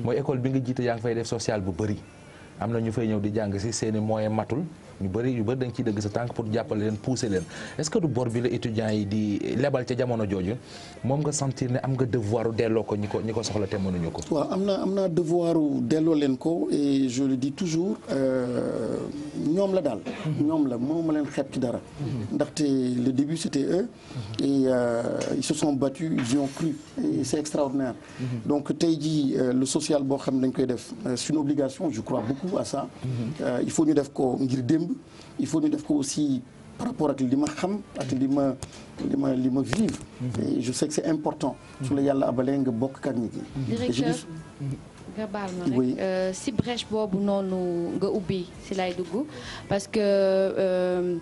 mooy école bi nga jiite yaa ngi fay def social bu bëri. am na ñu fay ñëw di jàng si seeni moyen matul ñu bëri dañ ciy dëgg sa tànk pour jàppale leen pousser leen est-ce que du bor bi la étudiants yi di lebal ca jamono jooju moom nga sentir ne am nga devoir delloo ko ñi ko soxla te mënuñu ko. waaw am na devoir delloo leen ko et je le dis toujours ñoom la daal. ñoom la mënuma leen xeeb ci dara. ndaxte le début c'était eux. et ils se sont battus ils y ont cru et c'est extraordinaire. donc tey jii le social boo xam ne dañ koy def c'est une obligation je crois beaucoup à ça. il faut ñu def ko ngir démb il faut ñu def ko aussi par rapport ak li ma xam ak li ma vivre. et je sais que c'est important. su la yàlla abalee nga bokk ak nit ñi. directeur nga baal ma rek si brèche boobu noonu nga ubbi si lay dugg parce que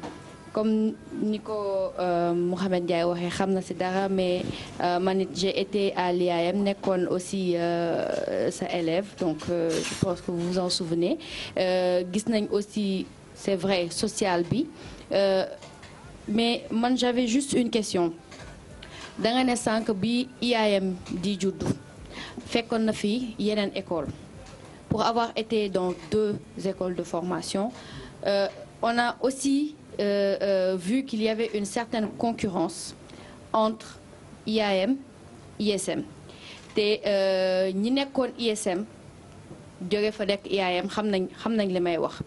comme ni ko Mouhamed Ndiaye waxee xam na ci dara mais man it j'ai été à l'IAM nekkoon aussi sa élève donc je pense que vous vous en souvenez gis nañ aussi c'est vrai social bi mais man j'avais juste une question da nga ne sànq bi IAM di juddu fekkoon na fi yeneen école pour avoir été dans 2 écoles de formation on a aussi vu qu'il y avait une certaine concurrence entre IAM ISM te ñi nekkoon ISM jóge fa nekk IAM xam nañ li may wax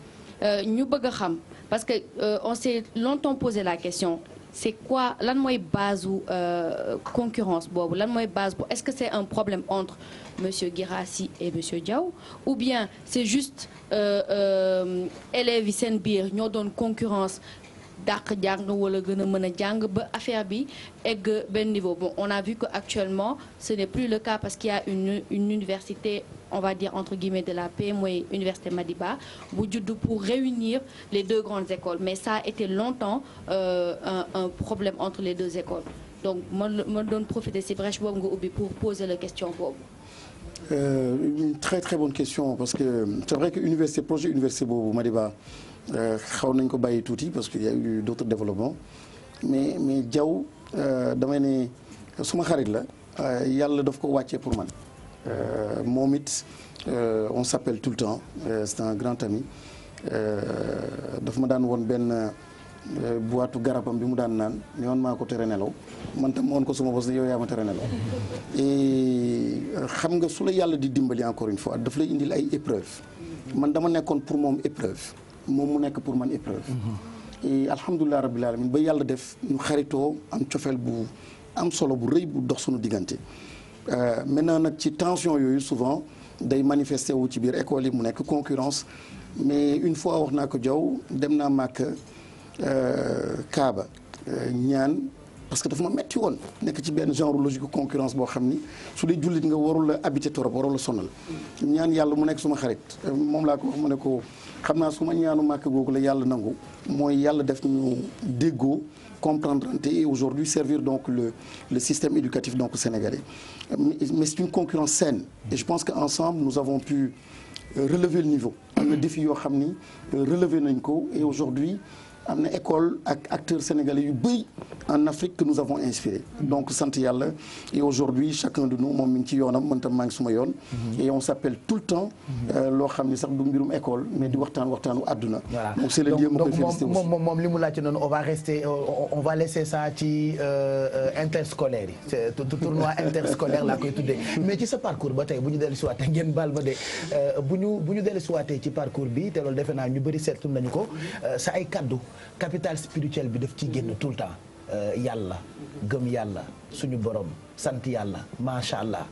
ñu bëgg a xam parce que on s'est longtemps posé la question c'est quoi lan mooy base u concurrence boobu lan mooy base bu est-ce que c'est un problème entre monsieur Guirassy et monsieur Diaw ou bien c'est juste élèves yi seen biir ñoo doon concurrence dàq jàng wala gën a mën a jàng ba affaire bi egg benn niveau bon on a vu que actuellement ce n'est plus le cas parce qu'il y a une université on va dire entre guillemets de la paix mooy université Madiba bu judd pour réunir les 2 grandes écoles mais ça a été longtemps un problème entre les 2 écoles donc ma doon profiter si brèche boobu nga ubbi pour poser la question boobu. Une très très bonne question parce que c'est vrai que université projet université boobu Madiba xaw nañ ko bàyyi tuuti parce que y a eu d'autres développements mais Diaw damay ne suma xarit la yàlla daf ko wàccee pour man moom it on s'appelle tout le temps c'est un grand ami daf ma daan woon benn boitu garabam bi mu daan naan ñoon maa ko tere nelaw man tam ma woon ko suma bos ne yow yaa ma tere nelaw et xam nga su la yàlla di dimbali encore une fois daf lay indil ay épreuves man dama nekkoon pour moom épreuve moom mu nekk pour man épreuve et alhamdulilah rabbil alamin ba yàlla def ñu xaritoo am cofeel bu am solo bu rëy bu dox suñu diggante maintenant nag ci tension yooyu souvent day manifesté wu ci biir école yi mu nekk concurrence mais une fois wax naa ko Diaw dem naa màkk Kaaba ñaan parce que dafa ma metti woon nekk ci benn genre logique concurrence boo xam ni su dee jullit nga warul la habité torop warul la sonal ñaan yàlla mu nekk suma xarit moom laa ko wax mu ne ko xam naa suma ñaanu màkk googu la yàlla nangu mooy yàlla def ñu déggoo comprendre et aujourd'hui servir donc le système éducatif donc sénégalais mais c'est une concurrence saine et je pense qu'ensemble nous avons pu relever le niveau am na défi yoo xam ni relever nañ ko et aujourd'hui am na école ak acteurs sénégalais yu bëri en Afrique que nous avons inspiré donc sant yàlla et aujourd'hui chacun de nous moom mi ngi ci yoonam man tam maa ngi suma yoon et on s'appelle tout le temps loo xam ni sax du mbirum école mais di waxtaanu àdduna donc c'est le lieu ma koy féliciter moom li mu laajte noonu on va laisser ça ci interscolaire yi c'est tournoi interscolaire laa koy tuddee mais ci sa parcours ba tey bu ñu dellu siwaatee ngeen baal ma de bu ñu dellu siwaatee ci parcours bi te loolu defe naa ñu bëri seetlu nañu ko sa ay kaddu capital spirituel bi daf ci génn tout le temps yàlla gëm yàlla suñu borom sant yàlla macha allah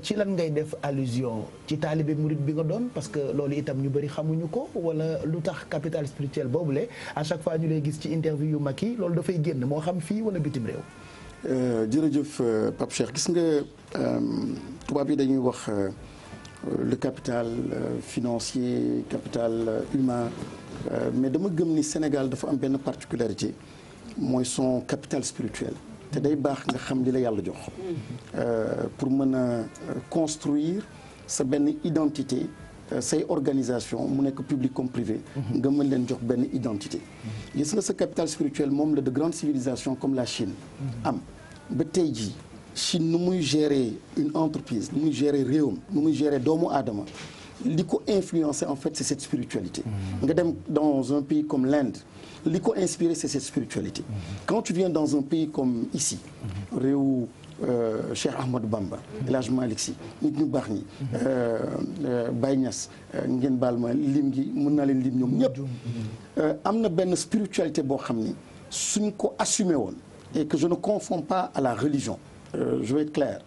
ci lan ngay def allusion ci taalibe murid bi nga doon parce que loolu itam ñu bëri xamuñu ko wala lu tax capital spirituel boobule à chaque fois ñu lay gis ci interview yu mag yi loolu dafay génn moo xam fii wala bitim réew. jërëjëf Pape Cheikh gis nga tubaab yi dañuy wax le capital financier capital humain mais dama gëm ni Sénégal dafa am benn particularité mooy son capital spirituel te day baax nga xam li la yàlla jox pour mën a construire sa benn identité say organisation mu nekk public comme privé nga mën leen jox benn identité gis nga sa capital spirituel moom la de grandes civilisations comme la Chine am ba tey jii Chine nu muy gérer une entreprise nu muy gérer réewam nu muy gérer doomu aadama li ko influencer en fait c'est cette spiritualité nga dem dans un pays comme l'Inde li ko inspiré c'est cette spiritualité quand tu viens dans un pays comme ici réew Cheikh Ahmadou Bamba El Hadj Malick Sy nit ñu baax ñi Baye Niass ngeen baal ma lim gi mën naa leen lim ñoom ñëpp am na benn spiritualité boo xam ni suñ ko assumé woon et que je ne confonds pas à la religion je vais être clair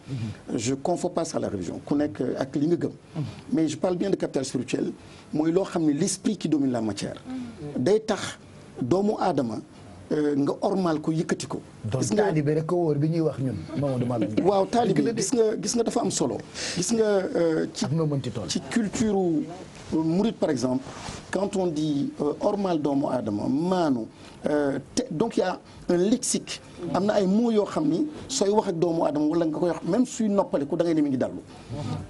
je confonds pas ça à la religion ku nekk ak li nga gëm mais je parle bien de capital spirituel mooy loo xam ne l'esprit qui domine la matière day tax doomu aadama nga ormal ko yëkkati ko. gis nga taalibe rek ko wóor bi ñuy wax ñun Mamadou Malick. waaw taalibe gis nga dafa am solo. gis nga ci culture mouride par exemple quand on dit ormal doomu aadama maanu donc il y a un lexique. am na ay mots yoo xam ni sooy wax ak doomu aadama wala nga koy wax même suy noppaliku da ngay ne mi ngi dallu.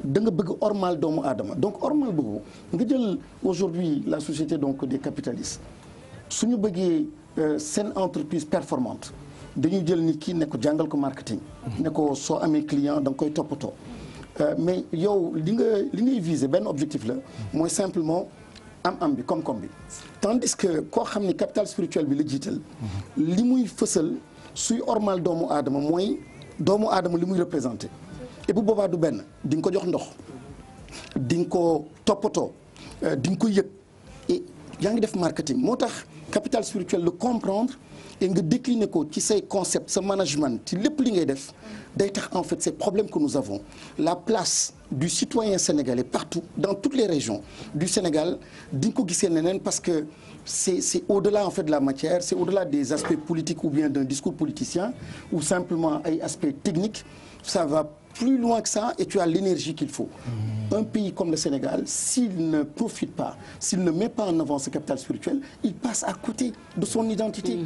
da nga bëgg ormal doomu aadama donc ormal boobu nga jël aujourd'hui la société donc des capitalistes suñu bëggee seen entreprise performante dañuy jël nit ki ne ko jàngal ko marketing. ne ko soo amee client da nga koy toppatoo. mais yow li ngay viser benn objectif la mooy simplement am bi koom-koom bi tandis que koo xam ni capital spirituel bi la jiital li muy fësal suy ormal doomu aadama mooy doomu aadama li muy représenté et bu boobaa du benn di nga ko jox ndox di nga ko toppatoo di nga ko yëg et yaa ngi def marketing moo tax capital spirituel le comprendre et nga décliner ko ci say concept sa management ci lépp li ngay def day tax en fait ces problèmes que nous avons la place du citoyen sénégalais partout dans toutes les régions du Sénégal di nga ko gisee neneen parce que c'est au-delà en fait de la matière c'est au-delà des aspects politiques ou bien d'un discours politicien ou simplement ay aspects techniques ça va plus loin que ça et tu as l'énergie qu'il faut. Un pays comme le Sénégal, s'il ne profite pas, s'il ne met pas en avant ce capital spirituel, il passe à côté de son identité.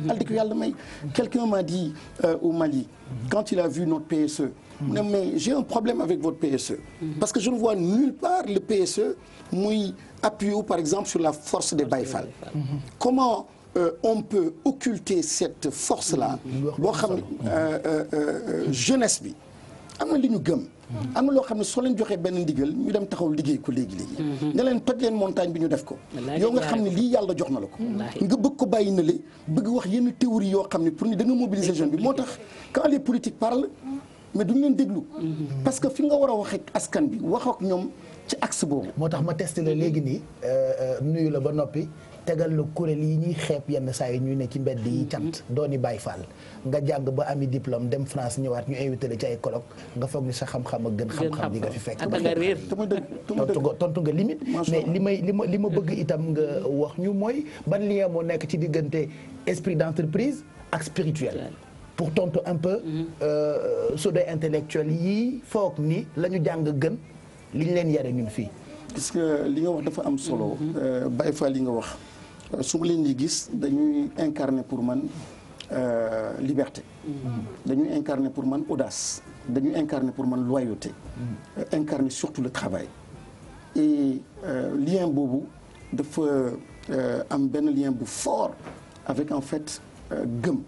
Quelqu'un m'a dit au Mali, quand il a vu notre PSE, non, mais j'ai un problème avec votre PSE. Parce que je ne vois nulle part le PSE muy appuyé par exemple sur la force des Baye Fall. Comment on peut occulter cette force-là boo xam ne jeunesse bi am na li ñu gëm am na loo xam ne soo leen joxee benn ndigal ñu dem taxaw liggéey ko léegi-léegi ne leen toj leen montagne bi ñu def ko yow nga xam ne lii yàlla jox na la ko nga bëgg ko bàyyi na le bëgg wax yenn théorie yoo xam ne pour ni da nga mobiliser jeune bi moo tax quand les politiques parlent mais duñu leen déglu parce que fi nga war a wax ak askan bi wax ak ñoom ci axe boobu moo tax ma testé la léegi nii nuyu la ba noppi tegal la kuréel yi ñuy xeeb yenn saa yi ñuy ne ci mbedd yi cant dooni Baay Faal nga jàng ba ami diplôme dem France ñëwaat ñu invité la ci ay colloque nga foog ni sa xam-xam ak gën xam-xam bi nga fi fekk tontu nga limite mais li ma bëgg itam nga wax ñu mooy ban lien moo nekk ci diggante esprit d'entreprise ak spirituel pour tontu un peu pseudo intellectuel yi foog ni la ñu jàng gën li ñu leen yare ñun fii parce que li nga wax dafa am solo Baay Faal li nga wax su ma leen di gis dañuy incarner pour man liberté dañuy incarner pour man audace dañuy incarner pour man loyauté incarner surtout le travail et lien boobu dafa am benn lien bu fort avec en fait gëm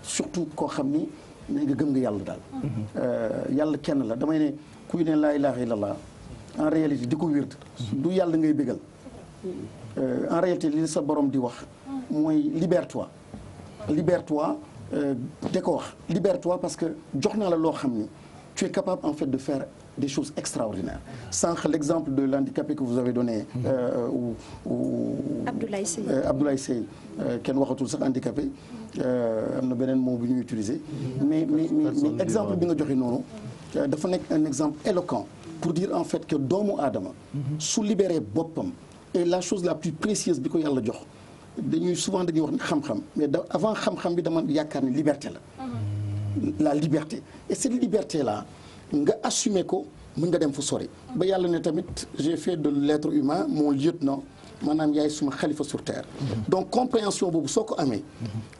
surtout koo xam ni ne nga gëm nga yàlla daal yàlla kenn la damay ne kuy ne laa ilaaha illallah en réalité di ko wird du yàlla ngay bégal en réalité li sa borom di wax mooy libère-toi da ko wax libère-toi parce que jox naa la loo xam ni tu es capable en fait de faire des choses extraordinaires sànq l'exemple de l'handicapé que vous avez donné Abdoulaye Seye kenn waxatul sax handicapé am na beneen mot bu ñuy utiliser mais exemple bi nga joxe noonu dafa nekk un exemple éloquent pour dire en fait que doomu aadama su libéré boppam et la chose la plus précieuse bi ko yàlla jox dañuy souvent dañuy wax ne xam-xam mais avant xam-xam bi dama yaakaar ne liberté la liberté et cette liberté là nga assumer ko mën nga dem fu sori ba yàlla ne tamit j'ai fait de l'être humain mon lieutenant maanaam yaay suma xalifa sur terre donc compréhension boobu soo ko amee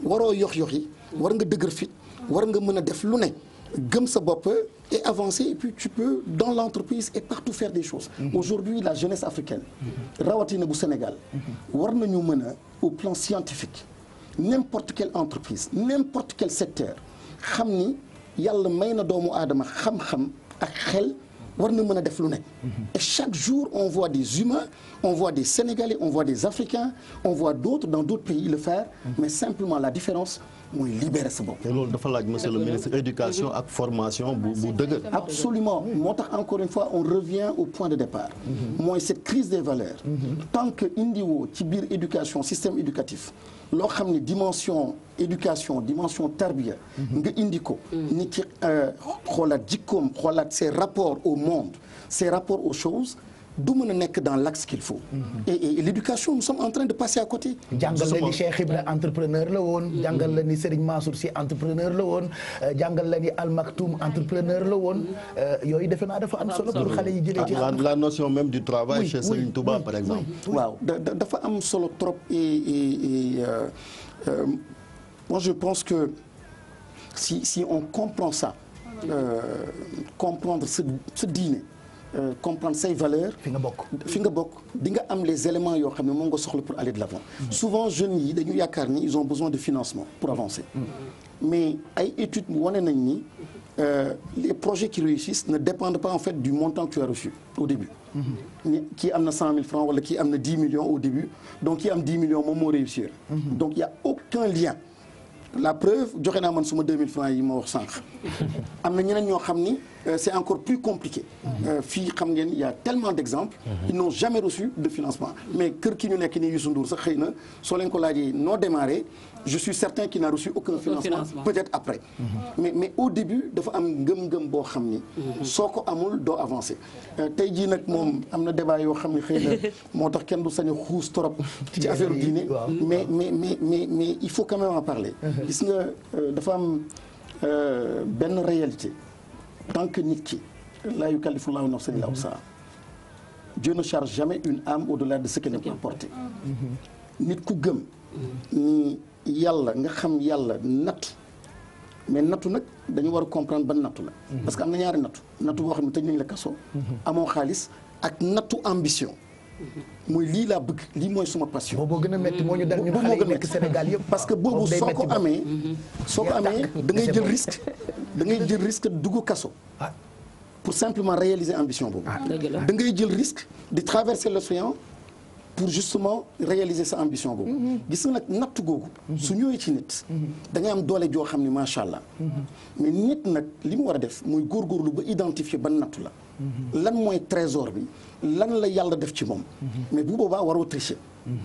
waroo yox-yoxi war nga dëgër fit war nga mën a def lu ne gëm sa bopp et avancer et puis tu peux dans l'entreprise et partout faire des choses aujourd'hui la jeunesse africaine rawatina bu Sénégal war nañu mën a au plan scientifique n'importe quelle entreprise n'importe quel secteur xam ni yàlla may na doomu aadama xam-xam ak xel war na mën a def lu nekk et chaque jour on voit des humains on voit des Sénégalais on voit des Africains on voit d'autres dans d'autres pays le faire mais simplement la différence mooy libérer sa bopp. te loolu dafa laaj monsieur le ministre éducation ak formation bu dëgër. absolument moo tax encore une fois on revient au point de départ. mooy cette crise des valeurs. tant que indiwoo ci biir éducation système éducatif loo xam ne dimension éducation dimension tarbiya nga indi ko. ni ki xoolaat jikkoom xoolaat ses rapports au monde ses rapports aux choses du mën a nekk dans l'axe qu'il faut. Et l'éducation nous sommes en train de passer à côté. jàngal la ni Cheikh Ibra entrepreneur la woon. jàngal la ni Serigne Mansour Sy entrepreneur la woon. jàngal la ni Al Maktoum entrepreneur la woon. yooyu defe naa dafa am solo pour xale yi jëlee ci la notion même du travail chez Serigne Touba par exemple. waaw dafa am solo trop et moi je pense que si on comprend ça comprendre sa diine comprendre say valeurs fi nga bokk di nga am les éléments yoo xam ne moom nga soxla pour aller de l'avant. Souvent jeunes yi dañu yaakaar ni ils ont besoin de financement pour avancer. Mais ay études wane nañ ni les projets qui réussissent ne dépendent pas en fait du montant que tu as reçu au début. kii am na 100 000 francs wala kii am na 10 millions au début donc kii am 10 millions moom moo réussir. Donc il y a aucun lien. La preuve joxe naa man suma 2000 francs yi ma wax sànq am na ñeneen ñoo xam ni c'est encore plus compliqué. Fii xam ngeen il y a tellement d'exemples. Ils n'ont jamais reçu de financement. Mais kër ki ñu nekk nii Youssou Ndour sax xëy na soo leen ko laajee noo démarré je suis certain qu'il n'a reçu aucun financement peut-être après. Mais au début dafa am ngëm-ngëm boo xam ni. soo ko amul doo avancer. Tey jii nag moom am na débat yoo xam ne xëy na moo tax kenn du sañ a xuus trop ci affaire diine. mais il faut quand même en parler. Gis nga dafa am benn réalité. Tant que nit ki laa yukallifu llaahu nafsan illaa wus'ahaa Dieu ne charge jamais une âme au-delà de ce qu'elle peut porter. Nit ku gëm ni yàlla nga xam yàlla nattu mais nattu nag dañu war a comprendre ban nattu la. Parce que am na ñaari nattu boo xam ne tëj nañ la kaso. amoo xaalis ak nattu ambition. mooy lii laa bëgg lii mooy suma passion. boobu gën a métti moo ñu dal ñu xale yi nekk Sénégal yëpp. parce que boobu soo ko amee da ngay jël risque. da ngay jël risque dugg kaso. pour simplement réaliser ambition boobu. da ngay jël risque di traverser l'océan pour justement réaliser sa ambition boobu. gis nga nag nattu googu. su ñëwee ci nit. da ngay am doole joo xam ne macha allah. mais nit nag li mu war a def mooy góorgóorlu ba identifier ban nattu la. lan mooy trésor bi lan la yàlla def ci moom. mais bu boobaa waroo tricher.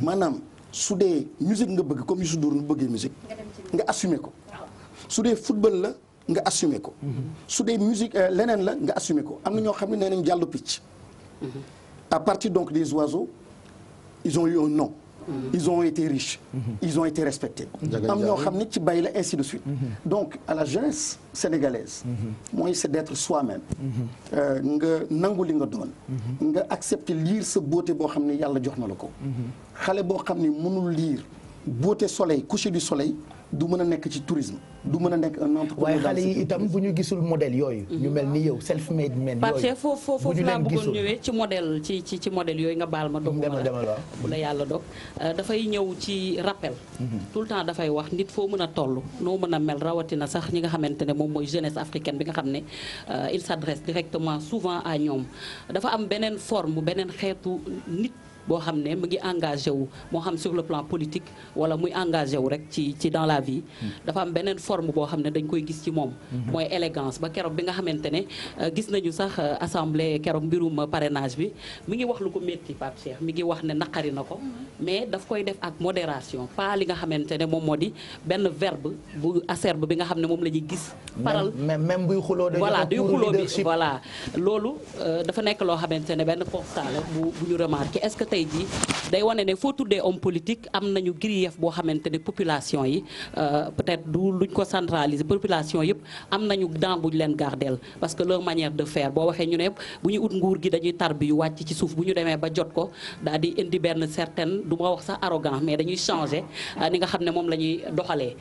maanaam su dee musique nga bëgg comme Youssou Ndour nu bëggee musique nga assumer ko. su dee football la nga assumer ko. su dee musique leneen la nga assumer ko am na ñoo xam ne nee nañ jàllu picc. à partir donc des oiseaux ils ont eu un nom. Ils ont été riches. Ils ont été respectés. am ñoo xam ne ci bay la ainsi de suite. Donc à la jeunesse sénégalaise. mooy c'est d'être soi-même. nga nangu li nga doon. nga accepter lire sa beauté boo xam ne yàlla jox na la ko. xale boo xam ne mënul lire beauté soleil coucher du soleil du mën a nekk ci tourisme du mën a nekk un entrepreneur. waaye xale yi itam bu ñu gisul modèle yooyu. ñu mel ni yow self made men yooyu. foofu laa bëggoon ñëwee ci modèle ci modèle yooyu nga baal ma dog bu la yàlla dog dafay ñëw ci rappel. tout le temps dafay wax nit foo mën a toll noo mën a mel rawatina sax ñi nga xamante ne moom mooy jeunesse africaine bi nga xam ne il s'adresse directement souvent à ñoom dafa am beneen forme beneen xeetu nit. boo xam ne mu ngi engagé wu moo xam sur le plan politique wala muy engagé wu rek ci dans la vie dafa am beneen forme boo xam ne dañ koy gis ci moom mooy élégance ba keroog bi nga xamante ne gis nañu sax assemblée keroog mbirum parrainage bi mi ngi wax lu ko métti Pape Cheikh mi ngi wax ne naqari na ko mais daf koy def ak modération pas li nga xamante ne moom moo di benn verbe bu acerbe bi nga xam ne moom la ñuy gis paral même buy xuloo voilà duy xuloo bi voilà loolu dafa nekk loo xamante ne benn constat la bu ñu remarqué est-ce que tey jii day wane ne foo tuddee homme politique am nañu grief boo xamante ne population yi peut-être du luñ ko centraliser population yëpp am nañu daan buñ leen gardeel parce que leur manière de faire boo waxee ñu ne bu ñu ut nguur gi dañuy tarbi yu wàcc ci suuf bu ñu demee ba jot ko daal di indi benn certaine du ma wax sax arrogant mais dañuy changer ni nga xam ne moom la ñuy doxalee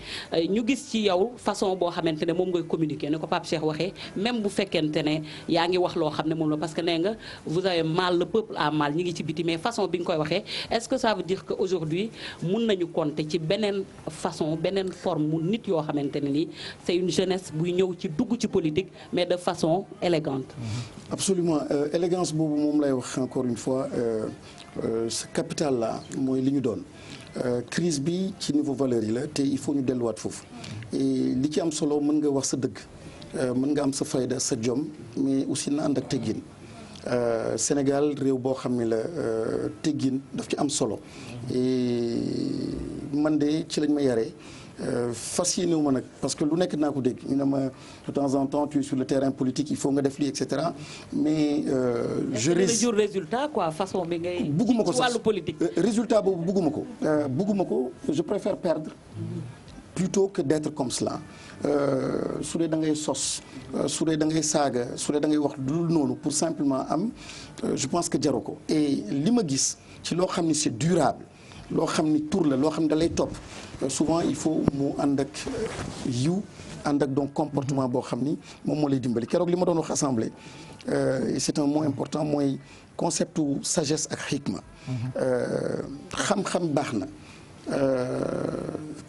ñu gis ci yow façon boo xamante ne moom ngay communiquer ni ko Pape Cheikh waxee même bu fekkente ne yaa ngi wax loo xam ne moom la parce que nee nga vous avez mal le peuple a mal ñi ngi ci biti mais façon bi nga koy waxee est-ce que ça veut dire que aujourd'hui mun nañu compter ci beneen façon beneen forme mu nit yoo xamante ne nii c'est une jeunesse buy ñëw ci dugg ci politique mais de façon élégante. Absolument élégance boobu moom lay wax encore une fois ce capital là mooy li ñu doon crise bi ci niveau valeur yi la te il faut ñu delluwaat foofu et li ci am solo mën nga wax sa dëgg mën nga am sa fayda sa jom mais aussi na ànd ak teggin. Sénégal réew boo xam ne la teggin daf ci am solo et man de ci lañ ma yaree fas yéene wu ma nag parce que lu nekk naa ko dégg ñu ne ma de temps en temps tu es sur le terrain politique il faut nga def lii et cetera mais. je risque jur résultat quoi façon bi ngay. bugguma ko ci wàllu politique. résultat boobu bugguma ko je préfère perdre. plutôt que d'être comme cela su dee da ngay sos su dee da ngay saaga su dee da ngay wax dul noonu pour simplement am je pense que jaru ko et li ma gis ci loo xam ni c'est durable loo xam ni tur la loo xam ni da lay topp souvent il faut mu ànd ak yiw ànd ak donc comportement boo xam ni moom moo lay dimbali keroog li ma doon wax assemblée et c'est un mot important mooy concept sagesse ak xikma xam-xam baax na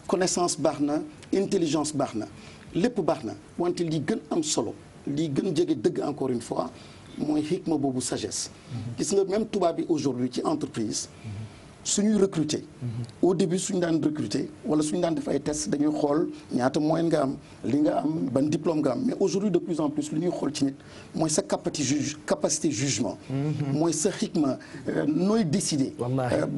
connaissance baax na intelligence baax na lépp baax na wante li gën am solo li gën jege dëgg encore une fois mooy xikma boobu sagesse gis nga même tubaab bi aujourd'hui ci entreprise suñuy recruter au début suñu daan recruter wala suñu daan def ay tests dañuy xool ñaata moyenne nga am li nga am ban diplôme nga am mais aujourd'hui de plus en plus lu ñuy xool ci nit mooy sa capacité jugement mooy sa xikma nooy décider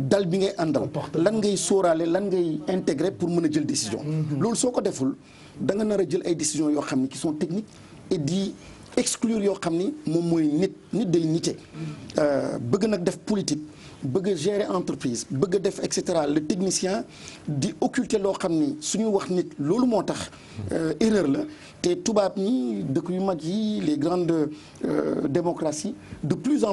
dal bi ngay àndal lan ngay sóoraale lan ngay intégrer pour mën a jël décision loolu soo ko deful da nga nar a jël ay décisions yoo xam ni qui sont techniques et di exclure yoo xam ni moom mooy nit day nite bëgg nag def politique bëgg a gérer entreprise bëgg a def et cetera le technicien di occulter loo xam ni suñu wax nit loolu moo tax erreur la te tubaab ñi dëkk yu mag yi les grandes démocraties de plus en